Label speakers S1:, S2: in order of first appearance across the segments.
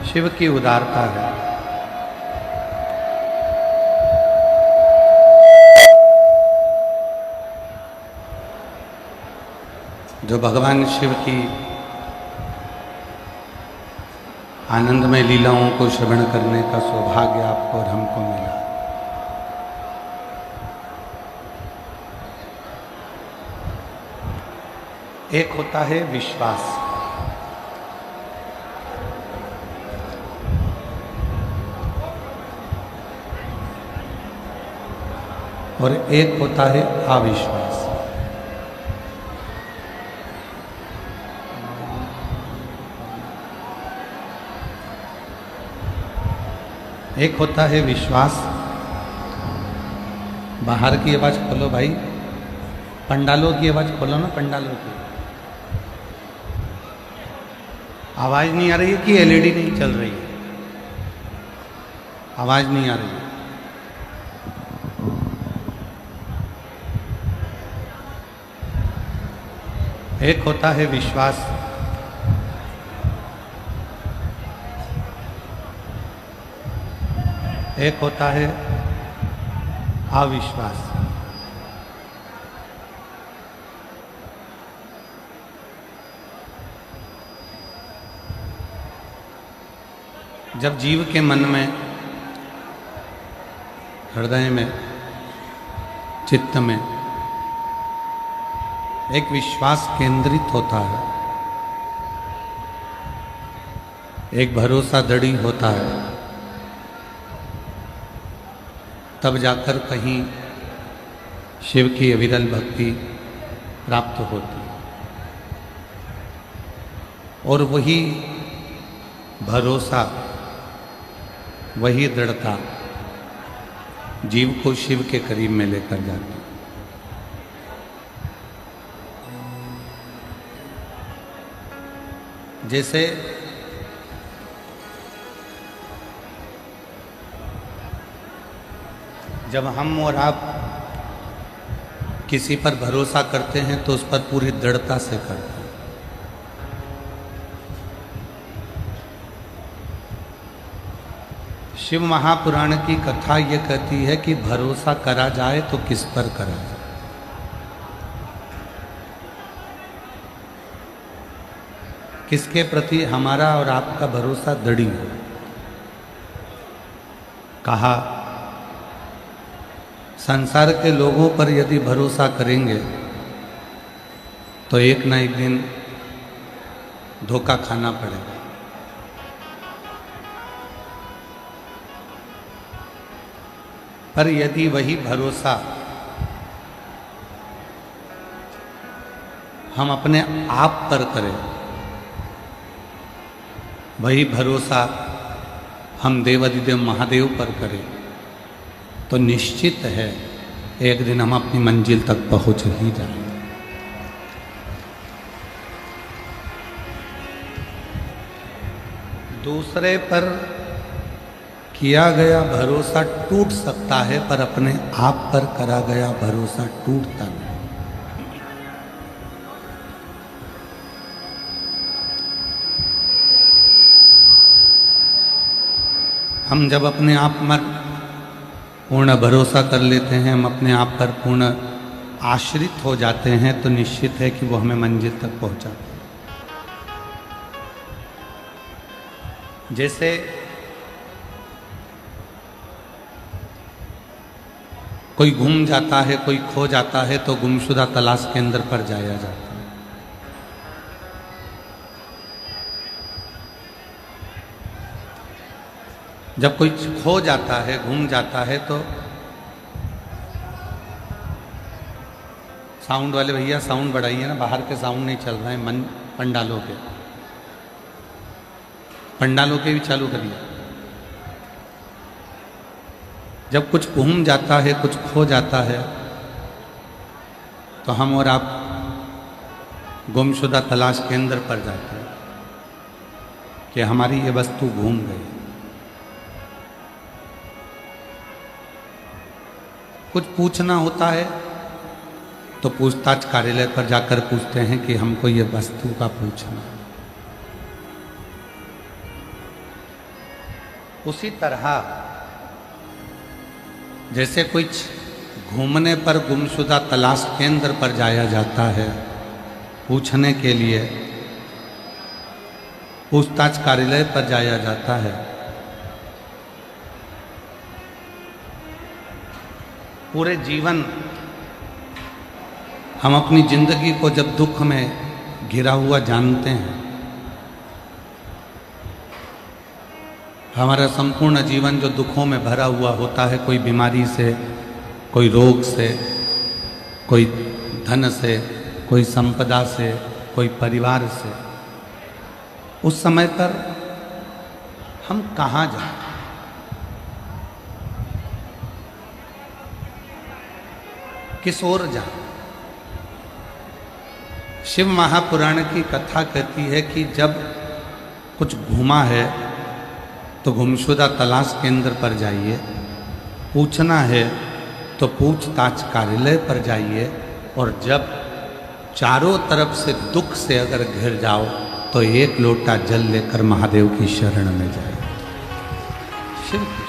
S1: शिव की उदारता है। जो भगवान शिव की आनंदमय लीलाओं को श्रवण करने का सौभाग्य आपको और हमको मिला। एक होता है विश्वास, और एक होता है अविश्वास। एक होता है विश्वास। बाहर की आवाज खोलो भाई, पंडालों की आवाज खोलो ना, पंडालों की आवाज नहीं आ रही है कि एलईडी नहीं चल रही है? आवाज नहीं आ रही है। एक होता है विश्वास, एक होता है अविश्वास। जब जीव के मन में, हृदय में, चित्त में एक विश्वास केंद्रित होता है, एक भरोसा दृढ़ होता है, तब जाकर कहीं शिव की अविरल भक्ति प्राप्त होती है। और वही भरोसा, वही दृढ़ता जीव को शिव के करीब में लेकर जाती है। जैसे जब हम और आप किसी पर भरोसा करते हैं तो उस पर पूरी दृढ़ता से करते हैं। शिव महापुराण की कथा ये कहती है कि भरोसा करा जाए तो किस पर करा जाए। किसके प्रति हमारा और आपका भरोसा दृढ़ हो। कहा, संसार के लोगों पर यदि भरोसा करेंगे तो एक ना एक दिन धोखा खाना पड़ेगा। पर यदि वही भरोसा हम अपने आप पर करें, वही भरोसा हम देवाधिदेव महादेव पर करें, तो निश्चित है एक दिन हम अपनी मंजिल तक पहुंच ही जाएंगे। दूसरे पर किया गया भरोसा टूट सकता है, पर अपने आप पर करा गया भरोसा टूटता नहीं। हम जब अपने आप पर पूर्ण भरोसा कर लेते हैं, हम अपने आप पर पूर्ण आश्रित हो जाते हैं, तो निश्चित है कि वो हमें मंजिल तक पहुंचाते हैं। जैसे कोई गुम जाता है, कोई खो जाता है, तो गुमशुदा तलाश केंद्र पर जाया जाता है। जब कोई खो जाता है, गुम जाता है, तो साउंड वाले भैया साउंड बढ़ाइए ना, बाहर के साउंड नहीं चल रहे हैं, मन पंडालों के भी चालू करिए। जब कुछ गुम जाता है, कुछ खो जाता है, तो हम और आप गुमशुदा तलाश केंद्र पर जाते हैं कि हमारी ये वस्तु घूम गई। कुछ पूछना होता है तो पूछताछ कार्यालय पर जाकर पूछते हैं कि हमको ये वस्तु का पूछना। उसी तरह जैसे कुछ घूमने पर गुमशुदा तलाश केंद्र पर जाया जाता है पूछने के लिए, पूछताछ कार्यालय पर जाया जाता है, पूरे जीवन हम अपनी जिंदगी को जब दुख में घिरा हुआ जानते हैं, हमारा संपूर्ण जीवन जो दुखों में भरा हुआ होता है, कोई बीमारी से, कोई रोग से, कोई धन से, कोई संपदा से, कोई परिवार से, उस समय पर हम कहाँ जाएं? किस ओर जाएं? शिव महापुराण की कथा कहती है कि जब कुछ घूमा है तो गुमशुदा तलाश केंद्र पर जाइए, पूछना है तो पूछताछ कार्यालय पर जाइए, और जब चारों तरफ से दुख से अगर घिर जाओ तो एक लोटा जल लेकर महादेव की शरण में जाए। शिव की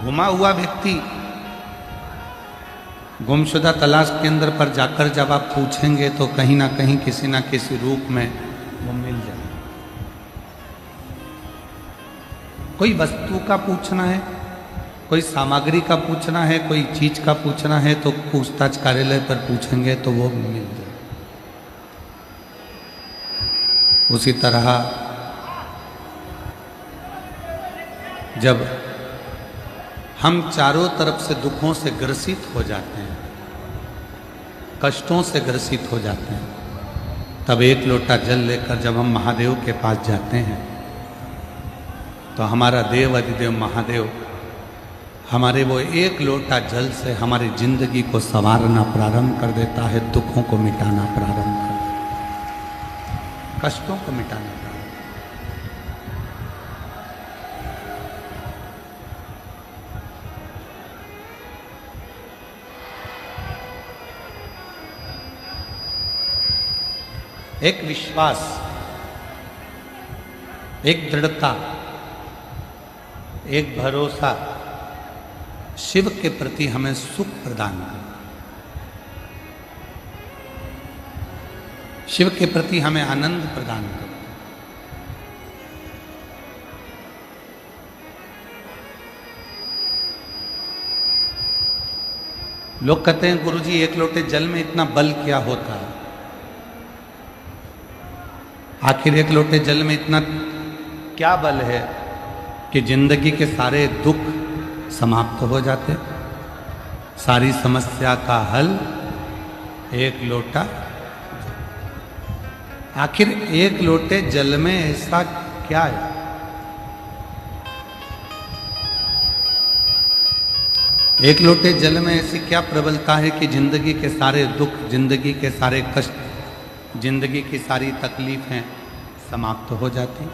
S1: घुमा हुआ व्यक्ति गुमशुदा तलाश केंद्र पर जाकर जब आप पूछेंगे तो कहीं ना कहीं किसी ना किसी रूप में वो मिल जाए। कोई वस्तु का पूछना है, कोई सामग्री का पूछना है, कोई चीज का पूछना है तो पूछताछ कार्यालय पर पूछेंगे तो वो मिल जाए। उसी तरह जब हम चारों तरफ से दुखों से ग्रसित हो जाते हैं, कष्टों से ग्रसित हो जाते हैं, तब एक लोटा जल लेकर जब हम महादेव के पास जाते हैं तो हमारा देव अधिदेव महादेव हमारे वो एक लोटा जल से हमारी जिंदगी को संवारना प्रारंभ कर देता है, दुखों को मिटाना प्रारंभ कर देता है, कष्टों को मिटाना प्रारंभ। एक विश्वास, एक दृढ़ता, एक भरोसा शिव के प्रति हमें सुख प्रदान करे, शिव के प्रति हमें आनंद प्रदान करे। लोग कहते हैं गुरुजी एक लोटे जल में इतना बल क्या होता है? आखिर एक लोटे जल में इतना क्या बल है कि जिंदगी के सारे दुख समाप्त हो जाते, सारी समस्या का हल एक लोटा। आखिर एक लोटे जल में ऐसा क्या है? एक लोटे जल में ऐसी क्या प्रबलता है कि जिंदगी के सारे दुख, जिंदगी के सारे कष्ट, जिंदगी की सारी तकलीफें समाप्त हो जाती?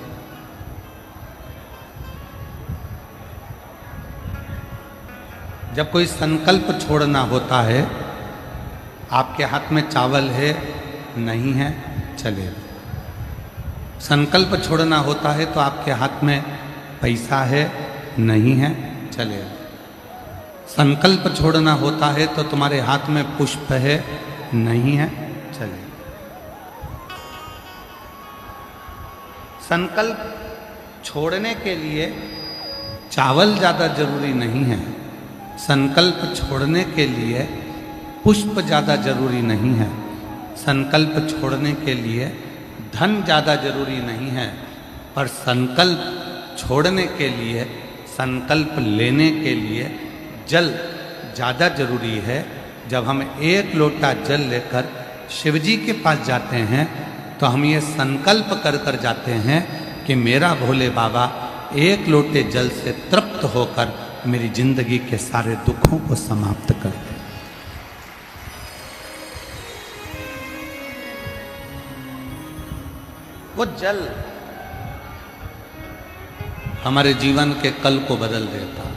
S1: जब कोई संकल्प छोड़ना होता है, आपके हाथ में चावल है नहीं है चलेगा। संकल्प छोड़ना होता है तो आपके हाथ में पैसा है नहीं है चलेगा। संकल्प छोड़ना होता है तो तुम्हारे हाथ में पुष्प है नहीं है चलेगा। संकल्प छोड़ने के लिए चावल ज़्यादा जरूरी नहीं है, संकल्प छोड़ने के लिए पुष्प ज़्यादा जरूरी नहीं है, संकल्प छोड़ने के लिए धन ज़्यादा जरूरी नहीं है, पर संकल्प छोड़ने के लिए, संकल्प लेने के लिए जल ज़्यादा जरूरी है। जब हम एक लोटा जल लेकर शिवजी के पास जाते हैं तो हम ये संकल्प कर कर जाते हैं कि मेरा भोले बाबा एक लोटे जल से तृप्त होकर मेरी जिंदगी के सारे दुखों को समाप्त कर दे। वो जल हमारे जीवन के कल को बदल देता।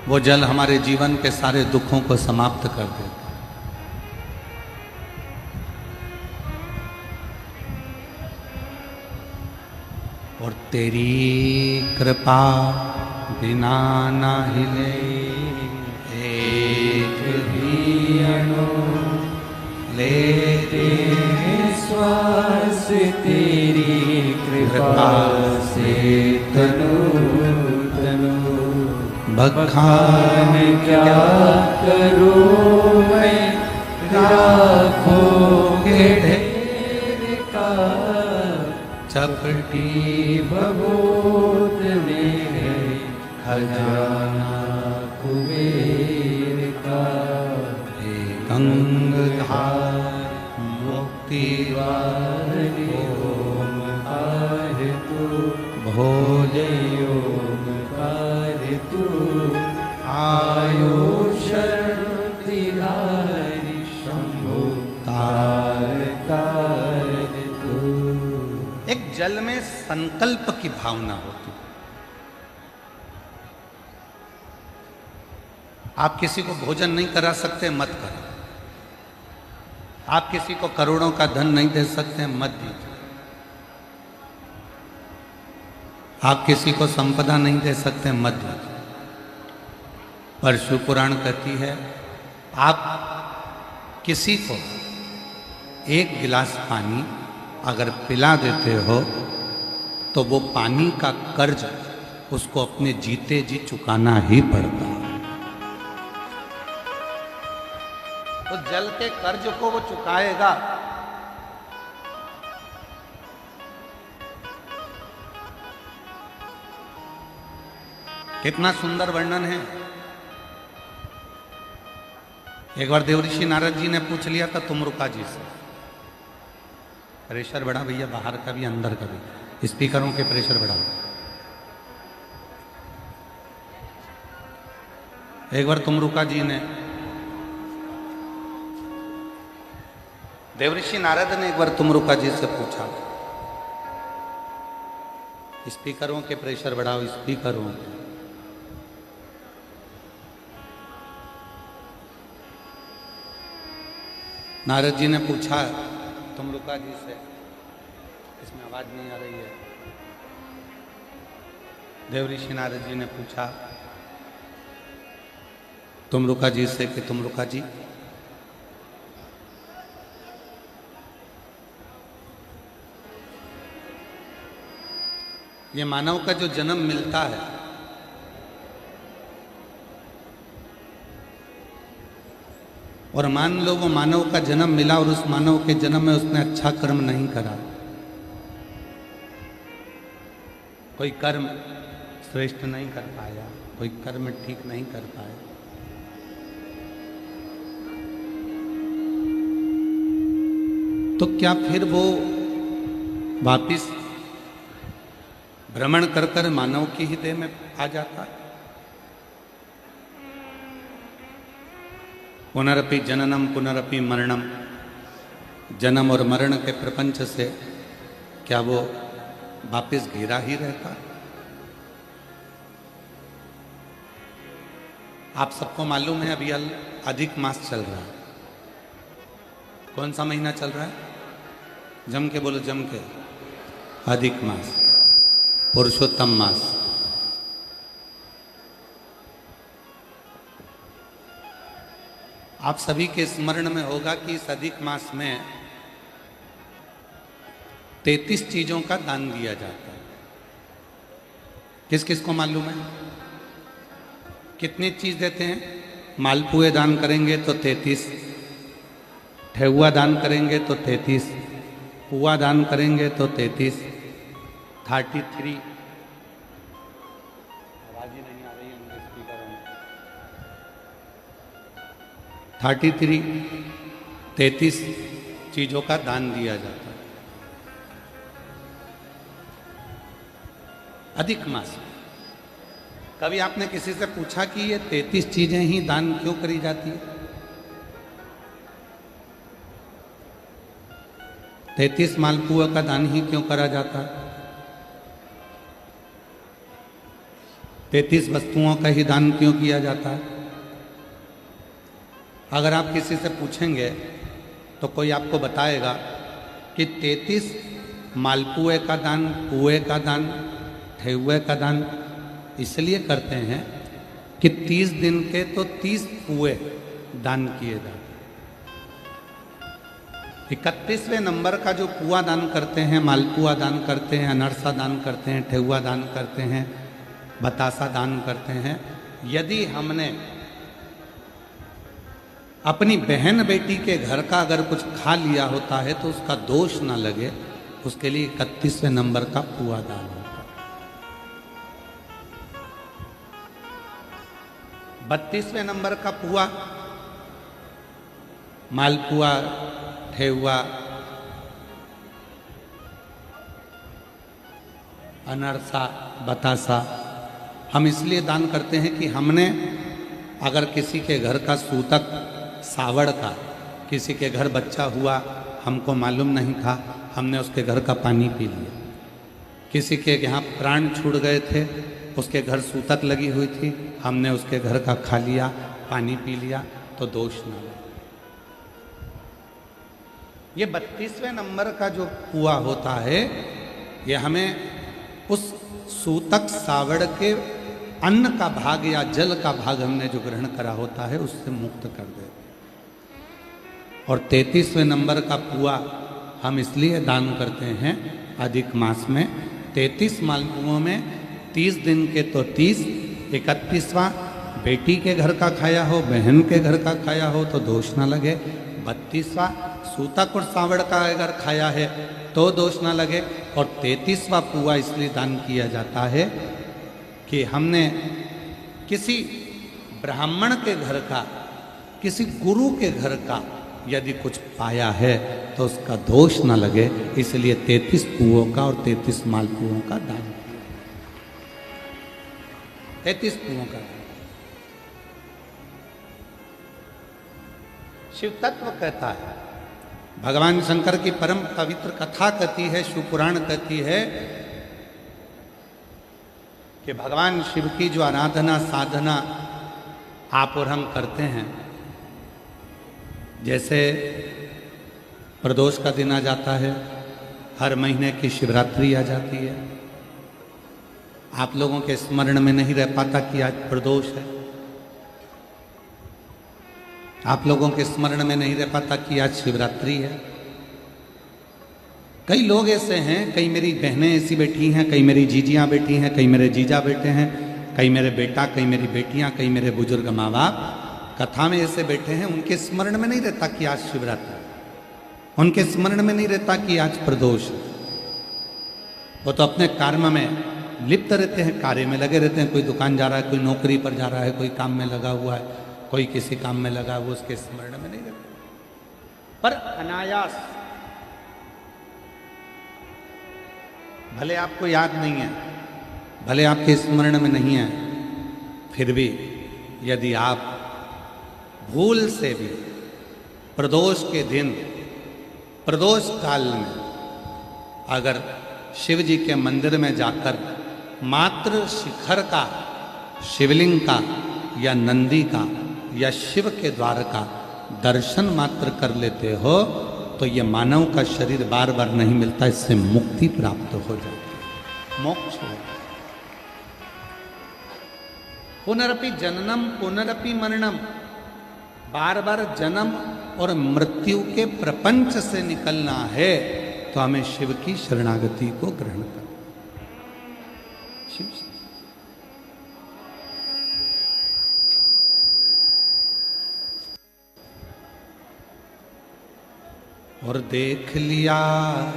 S1: वो जल हमारे जीवन के सारे दुखों को समाप्त कर देता। और तेरी कृपा बिना ना हिले एक भी अणु लेते
S2: श्वास तेरी कृपा से तनु तनु
S1: बखान
S2: क्या करूं मैं राखों के ढेर का
S1: चपटी
S2: भभूत में खजाना कुबेर का
S1: गंगाधार मुक्ति
S2: ओमकार तू
S1: भोले
S2: ओमकार तू
S1: आयुष
S2: तिहारी शंभु तार तू।
S1: एक जल में संकल्प की भावना होती। आप किसी को भोजन नहीं करा सकते, मत करो। आप किसी को करोड़ों का धन नहीं दे सकते, मत दीजिए। आप किसी को संपदा नहीं दे सकते, मत दीजिए। पर शिव पुराण कहती है, आप किसी को एक गिलास पानी अगर पिला देते हो तो वो पानी का कर्ज उसको अपने जीते जी चुकाना ही पड़ता है। तो जल के कर्ज को वो चुकाएगा। कितना सुंदर वर्णन है। एक बार देवऋषि नारद जी ने पूछ लिया था तुमरुका जी से, प्रेशर बढ़ा भैया, बाहर का भी अंदर का भी, स्पीकरों के प्रेशर बढ़ा। एक बार तुमरुका जी ने, देवऋषि नारद ने एक बार तुमरुका जी से पूछा, स्पीकरों के प्रेशर बढ़ाओ, स्पीकरों के। नारद जी ने पूछा तुमरुका जी से, इसमें आवाज नहीं आ रही है। देवऋषि नारद जी ने पूछा तुमरुका जी से कि तुमरुका जी, ये मानव का जो जन्म मिलता है, और मान लो वो मानव का जन्म मिला और उस मानव के जन्म में उसने अच्छा कर्म नहीं करा, कोई कर्म श्रेष्ठ नहीं कर पाया, कोई कर्म ठीक नहीं कर पाया, तो क्या फिर वो वापिस भ्रमण कर कर मानव की ही देह में आ जाता है? पुनरपि जननम पुनरपि मरणम, जन्म और मरण के प्रपंच से क्या वो वापिस घिरा ही रहता? आप सबको मालूम है अभी अधिक मास चल रहा है। कौन सा महीना चल रहा है? जम के बोलो, जम के। अधिक मास, पुरुषोत्तम मास। आप सभी के स्मरण में होगा कि इस अधिक मास में 33 चीजों का दान दिया जाता है। किस किस को मालूम है? कितनी चीज देते हैं? मालपुए दान करेंगे तो 33, ठेहुआ दान करेंगे तो 33, पुआ दान करेंगे तो 33, 33। आवाज ही नहीं आ रही है मेरे स्पीकरों में। 33 चीजों का दान दिया जाता है अधिक मास। कभी आपने किसी से पूछा कि ये 33 चीजें ही दान क्यों करी जाती है? 33 मालपुआ का दान ही क्यों करा जाता है? 33 वस्तुओं का ही दान क्यों किया जाता है? अगर आप किसी से पूछेंगे तो कोई आपको बताएगा कि 33 मालपुए का दान, पुए का दान, ठेहुए का दान इसलिए करते हैं कि 30 दिन के तो 30 पुए दान किए जाते हैं। 31वें नंबर का जो पुआ दान करते हैं, मालपुआ दान करते हैं, अनरसा दान करते हैं, ठेहुआ दान करते हैं, बतासा दान करते हैं, यदि हमने अपनी बहन बेटी के घर का अगर कुछ खा लिया होता है तो उसका दोष ना लगे, उसके लिए 31वें नंबर का पुआ दान होता है। 32वें नंबर का पुआ, मालपुआ, ठेहुआ, अनरसा, बतासा हम इसलिए दान करते हैं कि हमने अगर किसी के घर का सूतक सावड़ का, किसी के घर बच्चा हुआ, हमको मालूम नहीं था, हमने उसके घर का पानी पी लिया। किसी के यहाँ प्राण छूट गए थे, उसके घर सूतक लगी हुई थी, हमने उसके घर का खा लिया, पानी पी लिया, तो दोष न लगे। ये 32वें नंबर का जो पुआ होता है, ये हमें उस सूतक सावड़ के अन्न का भाग या जल का भाग हमने जो ग्रहण करा होता है उससे मुक्त कर देते। और 33वें नंबर का पुआ हम इसलिए दान करते हैं अधिक मास में, 33 मालपुओं में 30 दिन के तो 30, 31वां बेटी के घर का खाया हो, बहन के घर का खाया हो तो दोष ना लगे, 32वां सूतक और सावड़ का अगर खाया है तो दोष ना लगे, और 33वां पुआ इसलिए दान किया जाता है कि हमने किसी ब्राह्मण के घर का, किसी गुरु के घर का यदि कुछ पाया है तो उसका दोष ना लगे, इसलिए 33 पुओं का और 33 मालपुओं का दान किया। 33 पुओं का दान। शिव तत्व कहता है, भगवान शंकर की परम पवित्र कथा कहती है, शिव पुराण कहती है कि भगवान शिव की जो आराधना साधना आप और हम करते हैं, जैसे प्रदोष का दिन आ जाता है, हर महीने की शिवरात्रि आ जाती है, आप लोगों के स्मरण में नहीं रह पाता कि आज प्रदोष है, आप लोगों के स्मरण में नहीं रह पाता कि आज शिवरात्रि है। कई लोग ऐसे हैं, कई मेरी बहनें ऐसी बैठी हैं, कई मेरी जीजियाँ बैठी हैं, कई मेरे जीजा बैठे हैं, कई मेरे बेटा, कई मेरी बेटियाँ, कई मेरे बुजुर्ग माँ बाप कथा में ऐसे बैठे हैं, उनके स्मरण में नहीं रहता कि आज शिवरात्रि, उनके स्मरण में नहीं रहता कि आज प्रदोष। वो तो अपने कर्म में लिप्त रहते हैं, कार्य में लगे रहते हैं, कोई दुकान जा रहा है, कोई नौकरी पर जा रहा है, कोई काम में लगा हुआ है, कोई किसी काम में लगा हुआ, उसके स्मरण में नहीं रहता। पर अनायास, भले आपको याद नहीं है, भले आपके स्मरण में नहीं है, फिर भी यदि आप भूल से भी प्रदोष के दिन, प्रदोष काल में अगर शिव जी के मंदिर में जाकर मात्र शिखर का, शिवलिंग का या नंदी का या शिव के द्वार का दर्शन मात्र कर लेते हो तो ये मानव का शरीर बार बार नहीं मिलता, इससे मुक्ति प्राप्त हो जाती है, मोक्ष हो। पुनरपि जननम पुनरपि मरणम, बार बार जन्म और मृत्यु के प्रपंच से निकलना है तो हमें शिव की शरणागति को ग्रहण करना। शिव और देख लिया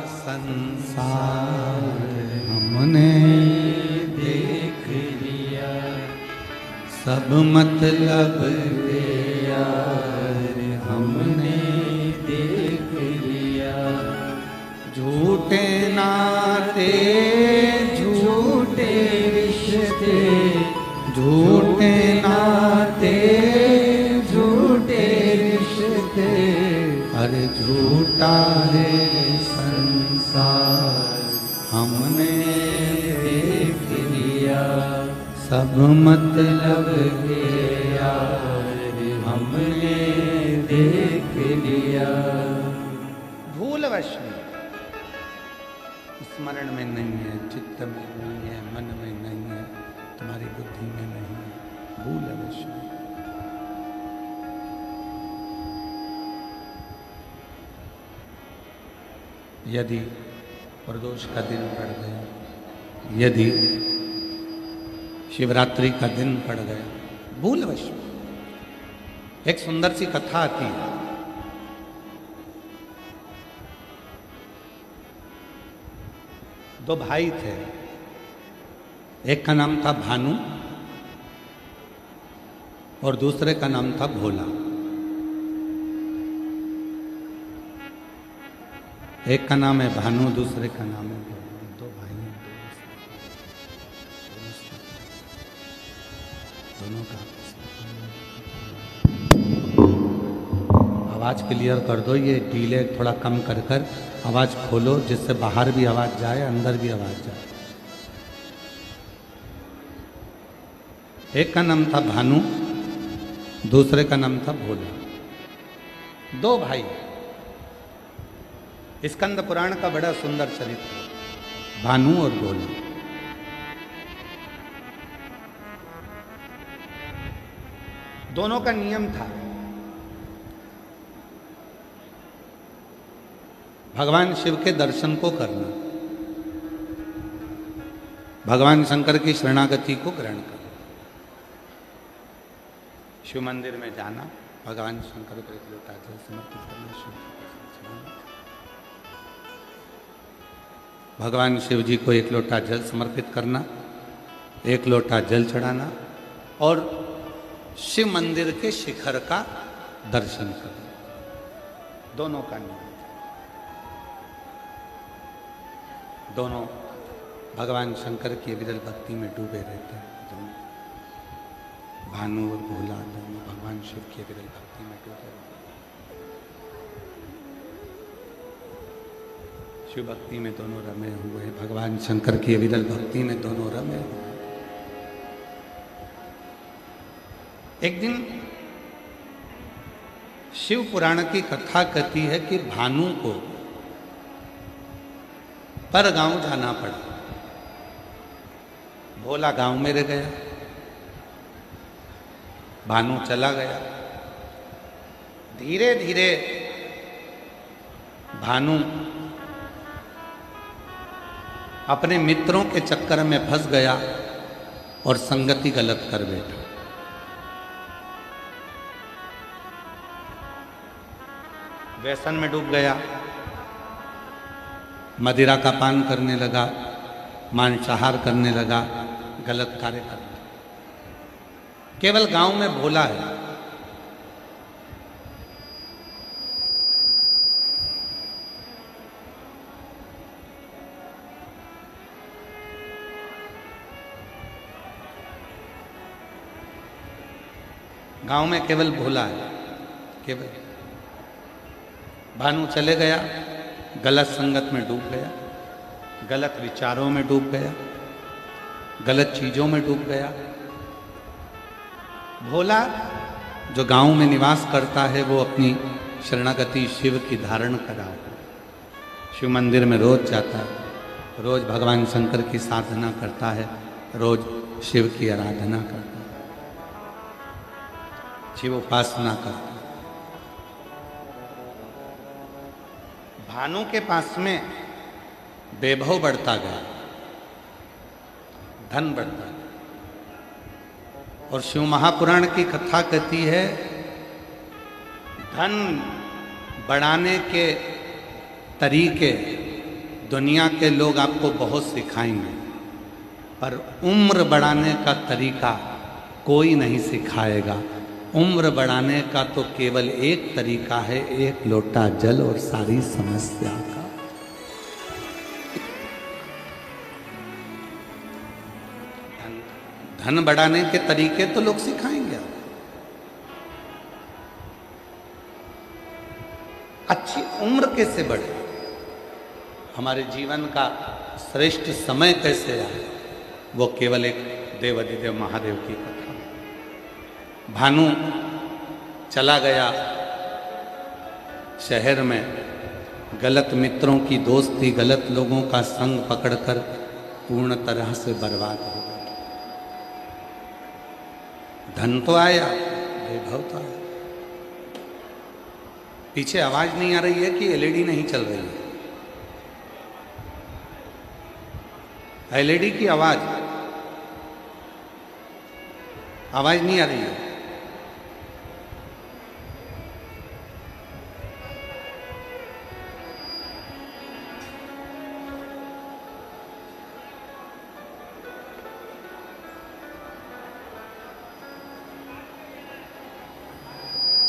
S1: संसार हमने,
S2: देख लिया
S1: सब मतलब
S2: दिया हमने, देख लिया
S1: झूठे नाते
S2: झूठे रिश्ते,
S1: झूठे नाते
S2: झूठे रिश्ते,
S1: अरे झूठा है संसार हमने
S2: देख लिया
S1: सब मतलब
S2: के यार हमने देख लिया।
S1: भूलवश में, स्मरण में नहीं है, चित्त में नहीं है, मन में नहीं है, तुम्हारी बुद्धि में नहीं है, भूलवश में। यदि प्रदोष का दिन पड़ गया, यदि शिवरात्रि का दिन पड़ गया, भूलवश में। एक सुंदर सी कथा आती है। दो भाई थे, एक का नाम था भानु और दूसरे का नाम था भोला। एक का नाम है भानु, दूसरे का नाम है भोला। दो भाई हैं, दोनों का आवाज क्लियर कर दो, ये डीले थोड़ा कम कर कर आवाज खोलो, जिससे बाहर भी आवाज जाए, अंदर भी आवाज जाए। एक का नाम था भानु, दूसरे का नाम था भोला। दो भाई। स्कंद पुराण का बड़ा सुंदर चरित्र, भानु और भोला। दोनों का नियम था भगवान शिव के दर्शन को करना, भगवान शंकर की शरणागति को ग्रहण करना, शिव मंदिर में जाना, भगवान शंकर को एक लोटा जल समर्पित करना, शिव भगवान शिव जी को एक लोटा जल समर्पित करना, एक लोटा जल चढ़ाना और शिव मंदिर के शिखर का दर्शन करना। दोनों का नियम। दोनों भगवान शंकर की विरल भक्ति में डूबे रहते हैं। दोनों भानु और भोला दोनों भगवान शिव की विरल भक्ति में डूबे रहते हैं। शिव भक्ति में दोनों रमे हुए हैं, भगवान शंकर की विरल भक्ति में दोनों रमे हुए हैं। एक दिन शिव पुराण की कथा कहती है कि भानु को पर गांव जाना पड़ा। भोला गांव में रह गया, भानु चला गया। धीरे धीरे भानु अपने मित्रों के चक्कर में फंस गया और संगति गलत कर बैठा। व्यसन में डूब गया, मदिरा का पान करने लगा, मांसाहार करने लगा, गलत कार्य करने लगा। केवल गांव में भोला है। गांव में केवल भोला है, केवल। भानु चले गया, गलत संगत में डूब गया, गलत विचारों में डूब गया, गलत चीजों में डूब गया। भोला जो गांव में निवास करता है वो अपनी शरणागति शिव की धारण करा, शिव मंदिर में रोज जाता है, रोज भगवान शंकर की साधना करता है, रोज शिव की आराधना करता है, शिव उपासना करता है। भानु के पास में वैभव बढ़ता गया, धन बढ़ता गया। और शिव महापुराण की कथा कहती है धन बढ़ाने के तरीके दुनिया के लोग आपको बहुत सिखाएंगे, पर उम्र बढ़ाने का तरीका कोई नहीं सिखाएगा। उम्र बढ़ाने का तो केवल एक तरीका है, एक लोटा जल और सारी समस्या का। धन बढ़ाने के तरीके तो लोग सिखाएंगे, अच्छी उम्र कैसे बढ़े, हमारे जीवन का श्रेष्ठ समय कैसे आए, वो केवल एक देवाधिदेव महादेव की कथा। भानु चला गया शहर में, गलत मित्रों की दोस्ती, गलत लोगों का संग पकड़कर पूर्ण तरह से बर्बाद हो गया। धन तो आया, वैभव तो आया। पीछे आवाज नहीं आ रही है कि एलईडी नहीं चल रही है? एलईडी की आवाज नहीं आ रही है।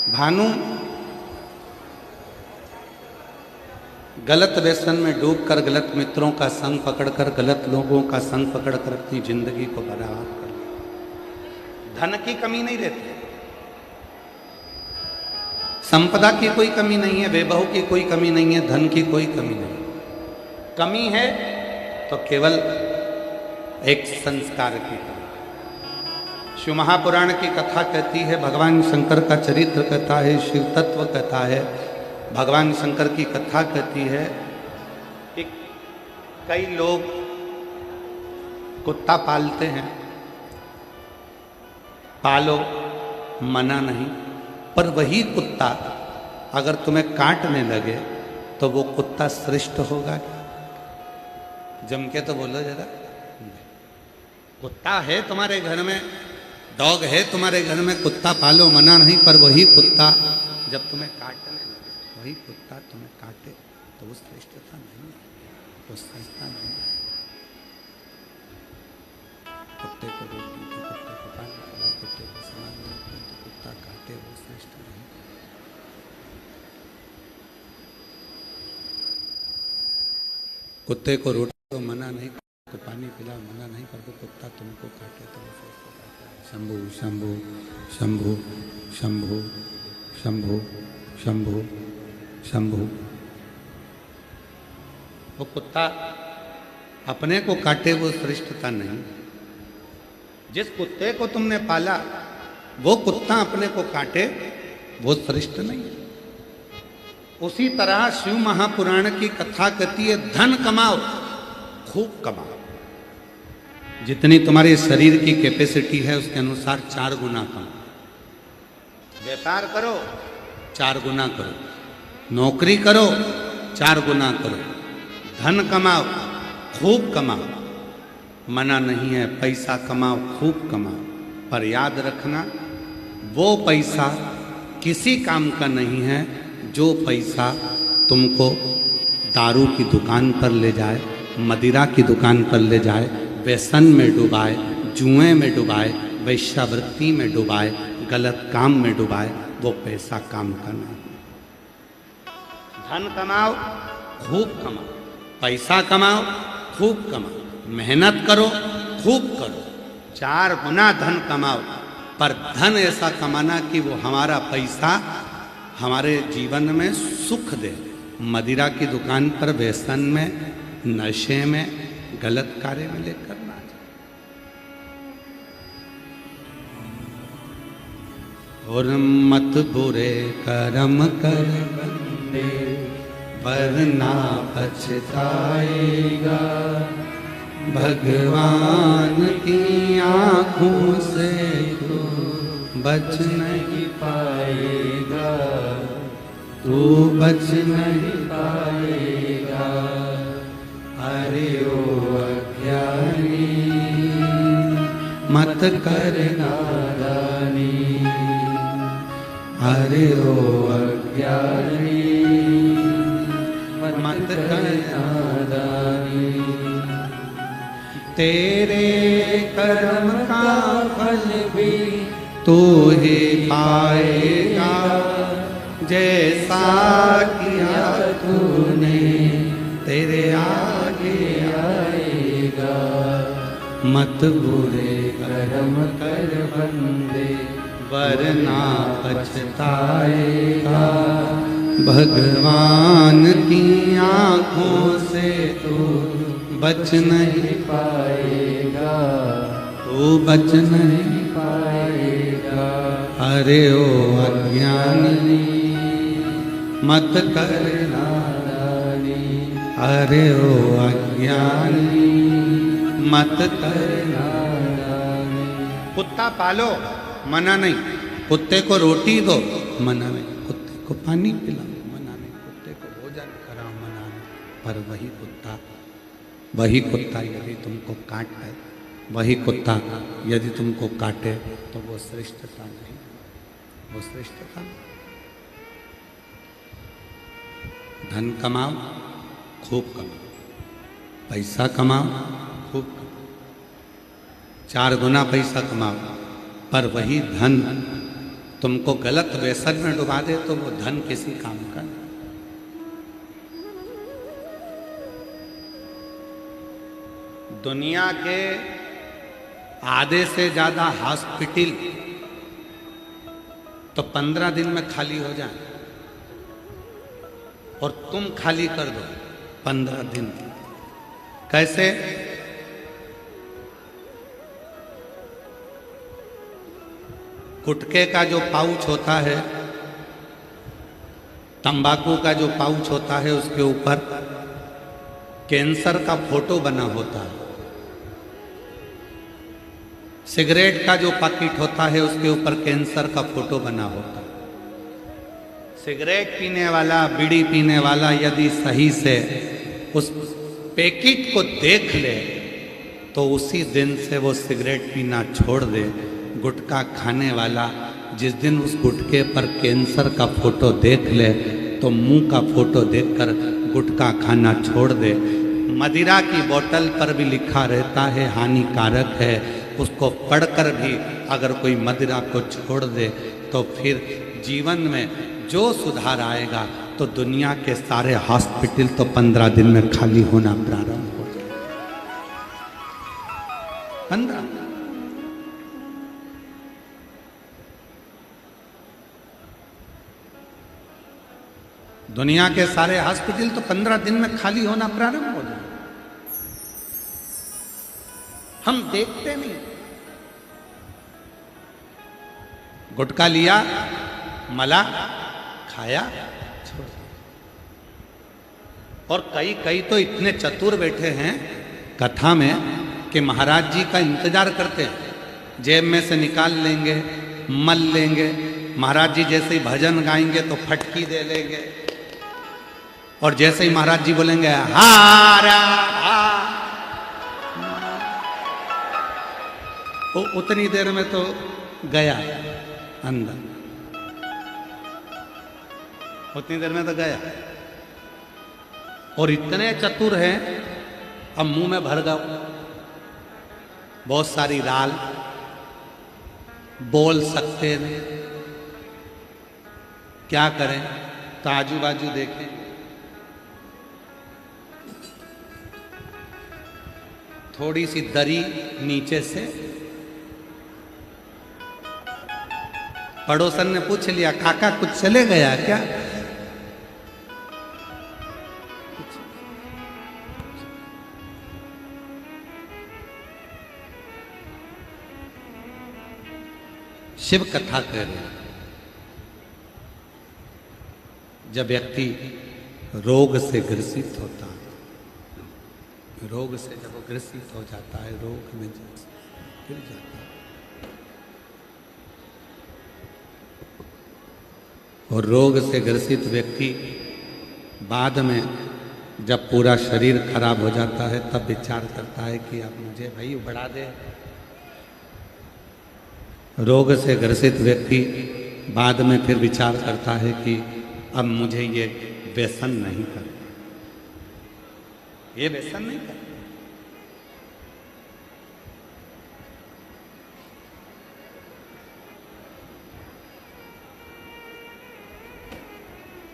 S1: भानु गलत व्यसन में डूबकर, गलत मित्रों का संग पकड़कर, गलत लोगों का संग पकड़कर अपनी जिंदगी को बर्बाद कर लिया। धन की कमी नहीं रहती, संपदा की कोई कमी नहीं है, वैभव की कोई कमी नहीं है, धन की कोई कमी नहीं। कमी है तो केवल एक संस्कार की कमी। शिव महापुराण की कथा कहती है, भगवान शंकर का चरित्र कहता है, शिव तत्व कहता है। भगवान शंकर की कथा कहती है कि कई लोग कुत्ता पालते हैं, पालो मना नहीं, पर वही कुत्ता अगर तुम्हें काटने लगे तो वो कुत्ता श्रेष्ठ होगा क्या? जम के तो बोलो जरा। कुत्ता है तुम्हारे घर में, डॉग है तुम्हारे घर में, कुत्ता पालो मना नहीं, पर वही कुत्ता जब तुम्हें काटने लगे, वही कुत्ता तुम्हें काटे तो वो श्रेष्ठता नहीं है, वो श्रेष्ठता नहीं है। कुत्ते को रोटी दो, कुत्ते को पानी पिलाओ, कुत्ते को सामान दो, तो कुत्ता काटे वो श्रेष्ठ नहीं। कुत्ते को रोटी दो मना नहीं, को पानी पिलाओ मना नहीं, पर वो कुत्ता तुमको काटे तो वो श्रेष्ठ। शंभु शंभु शंभु शंभु शंभु शंभु शंभु। वो कुत्ता अपने को काटे वो श्रेष्ठता नहीं। जिस कुत्ते को तुमने पाला वो कुत्ता अपने को काटे वो श्रेष्ठ नहीं। उसी तरह शिव महापुराण की कथा कहती है, धन कमाओ, खूब कमाओ। जितनी तुम्हारे शरीर की कैपेसिटी है उसके अनुसार 4 गुना कमाओ। व्यापार करो 4 गुना करो, नौकरी करो 4 गुना करो, धन कमाओ, खूब कमाओ। मना नहीं है, पैसा कमाओ, खूब कमाओ, पर याद रखना वो पैसा किसी काम का नहीं है जो पैसा तुमको दारू की दुकान पर ले जाए, मदिरा की दुकान पर ले जाए, व्यसन में डुबाए, जुए में डुबाए, वैश्यावृत्ति में डुबाए, गलत काम में डुबाए, वो पैसा काम का नहीं। धन कमाओ, खूब कमाओ, पैसा कमाओ, खूब कमाओ, मेहनत करो, खूब करो, 4 गुना धन कमाओ, पर धन ऐसा कमाना कि वो हमारा पैसा हमारे जीवन में सुख दे। मदिरा की दुकान पर, व्यसन में, नशे में, गलत कार्य में लेकर ना जाए। और मत बुरे कर्म कर बंदे, वरना पछताएगा। भगवान की आंखों से तू बच नहीं पाएगा, तू बच नहीं पाएगा। अरे ओ अज्ञानी मत कर नादानी, अरे ओ अज्ञानी मत कर नादानी। तेरे कर्म का फल भी तू ही पाएगा, जैसा किया तूने तेरे आगे आएगा। मत बुरे कर्म कर बंदे, वरना पछताएगा। भगवान की आंखों से तू बच नहीं पाएगा, तू तू बच नहीं
S2: पाएगा।
S1: अरे ओ अज्ञानी मत कर
S2: नादानी,
S1: अरे ओ अज्ञानी मत कर।
S2: नादानी।
S1: कुत्ता पालो मना नहीं, कुत्ते को रोटी दो मना नहीं, कुत्ते को पानी पिलाओ मना नहीं, कुत्ते को भोजन कराओ मना नहीं। पर वही कुत्ता यदि तुमको काटे, वही कुत्ता यदि तुमको काटे तो वो श्रेष्ठता नहीं, वो श्रेष्ठता नहीं। धन कमाओ, खूब कमाओ, पैसा कमाओ, खूब कमाओ, 4 गुना पैसा कमाओ, पर वही धन तुमको गलत व्यसन में डुबा दे तो वो धन किसी काम का नहीं। दुनिया के आधे से ज्यादा हॉस्पिटल तो 15 दिन में खाली हो जाए, और तुम खाली कर दो 15 दिन। कैसे? गुटखे का जो पाउच होता है, तंबाकू का जो पाउच होता है, उसके ऊपर कैंसर का फोटो बना होता है। सिगरेट का जो पैकेट होता है, उसके ऊपर कैंसर का फोटो बना होता है। सिगरेट पीने वाला, बीड़ी पीने वाला यदि सही से उस पैकेट को देख ले तो उसी दिन से वो सिगरेट पीना छोड़ दे। गुटखा खाने वाला जिस दिन उस गुटखे पर कैंसर का फोटो देख ले तो मुंह का फोटो देखकर गुटखा खाना छोड़ दे। मदिरा की बोतल पर भी लिखा रहता है हानिकारक है, उसको पढ़कर भी अगर कोई मदिरा को छोड़ दे तो फिर जीवन में जो सुधार आएगा तो दुनिया के सारे हॉस्पिटल तो 15 दिन में खाली होना प्रारंभ हो जाए। 15 दुनिया के सारे हॉस्पिटल तो 15 दिन में खाली होना प्रारंभ हो जाए। हम देखते नहीं। गुटखा लिया, मला, खाया, छोड़ दिया। और कई तो इतने चतुर बैठे हैं कथा में कि महाराज जी का इंतजार करते हैं। जेब में से निकाल लेंगे, मल लेंगे, महाराज जी जैसे ही भजन गाएंगे तो फटकी दे लेंगे, और जैसे ही महाराज जी बोलेंगे हारा हा, उतनी देर में तो गया अंदर, उतनी देर में तो गया। और इतने चतुर हैं, अब मुंह में भर गए बहुत सारी राल, बोल सकते नहीं, क्या करें? तो आजू बाजू देखें, थोड़ी सी दरी नीचे से। पड़ोसन ने पूछ लिया, काका कुछ चले गया क्या? शिव कथा कह रहे, जब व्यक्ति रोग से ग्रसित होता है, रोग से जब वो ग्रसित हो जाता है, रोग में गिर जाता है, और रोग से ग्रसित व्यक्ति बाद में जब पूरा शरीर खराब हो जाता है तब विचार करता है कि अब मुझे भाई बढ़ा दे। रोग से ग्रसित व्यक्ति बाद में फिर विचार करता है कि अब मुझे ये व्यसन नहीं करना, ये व्यसन नहीं करना।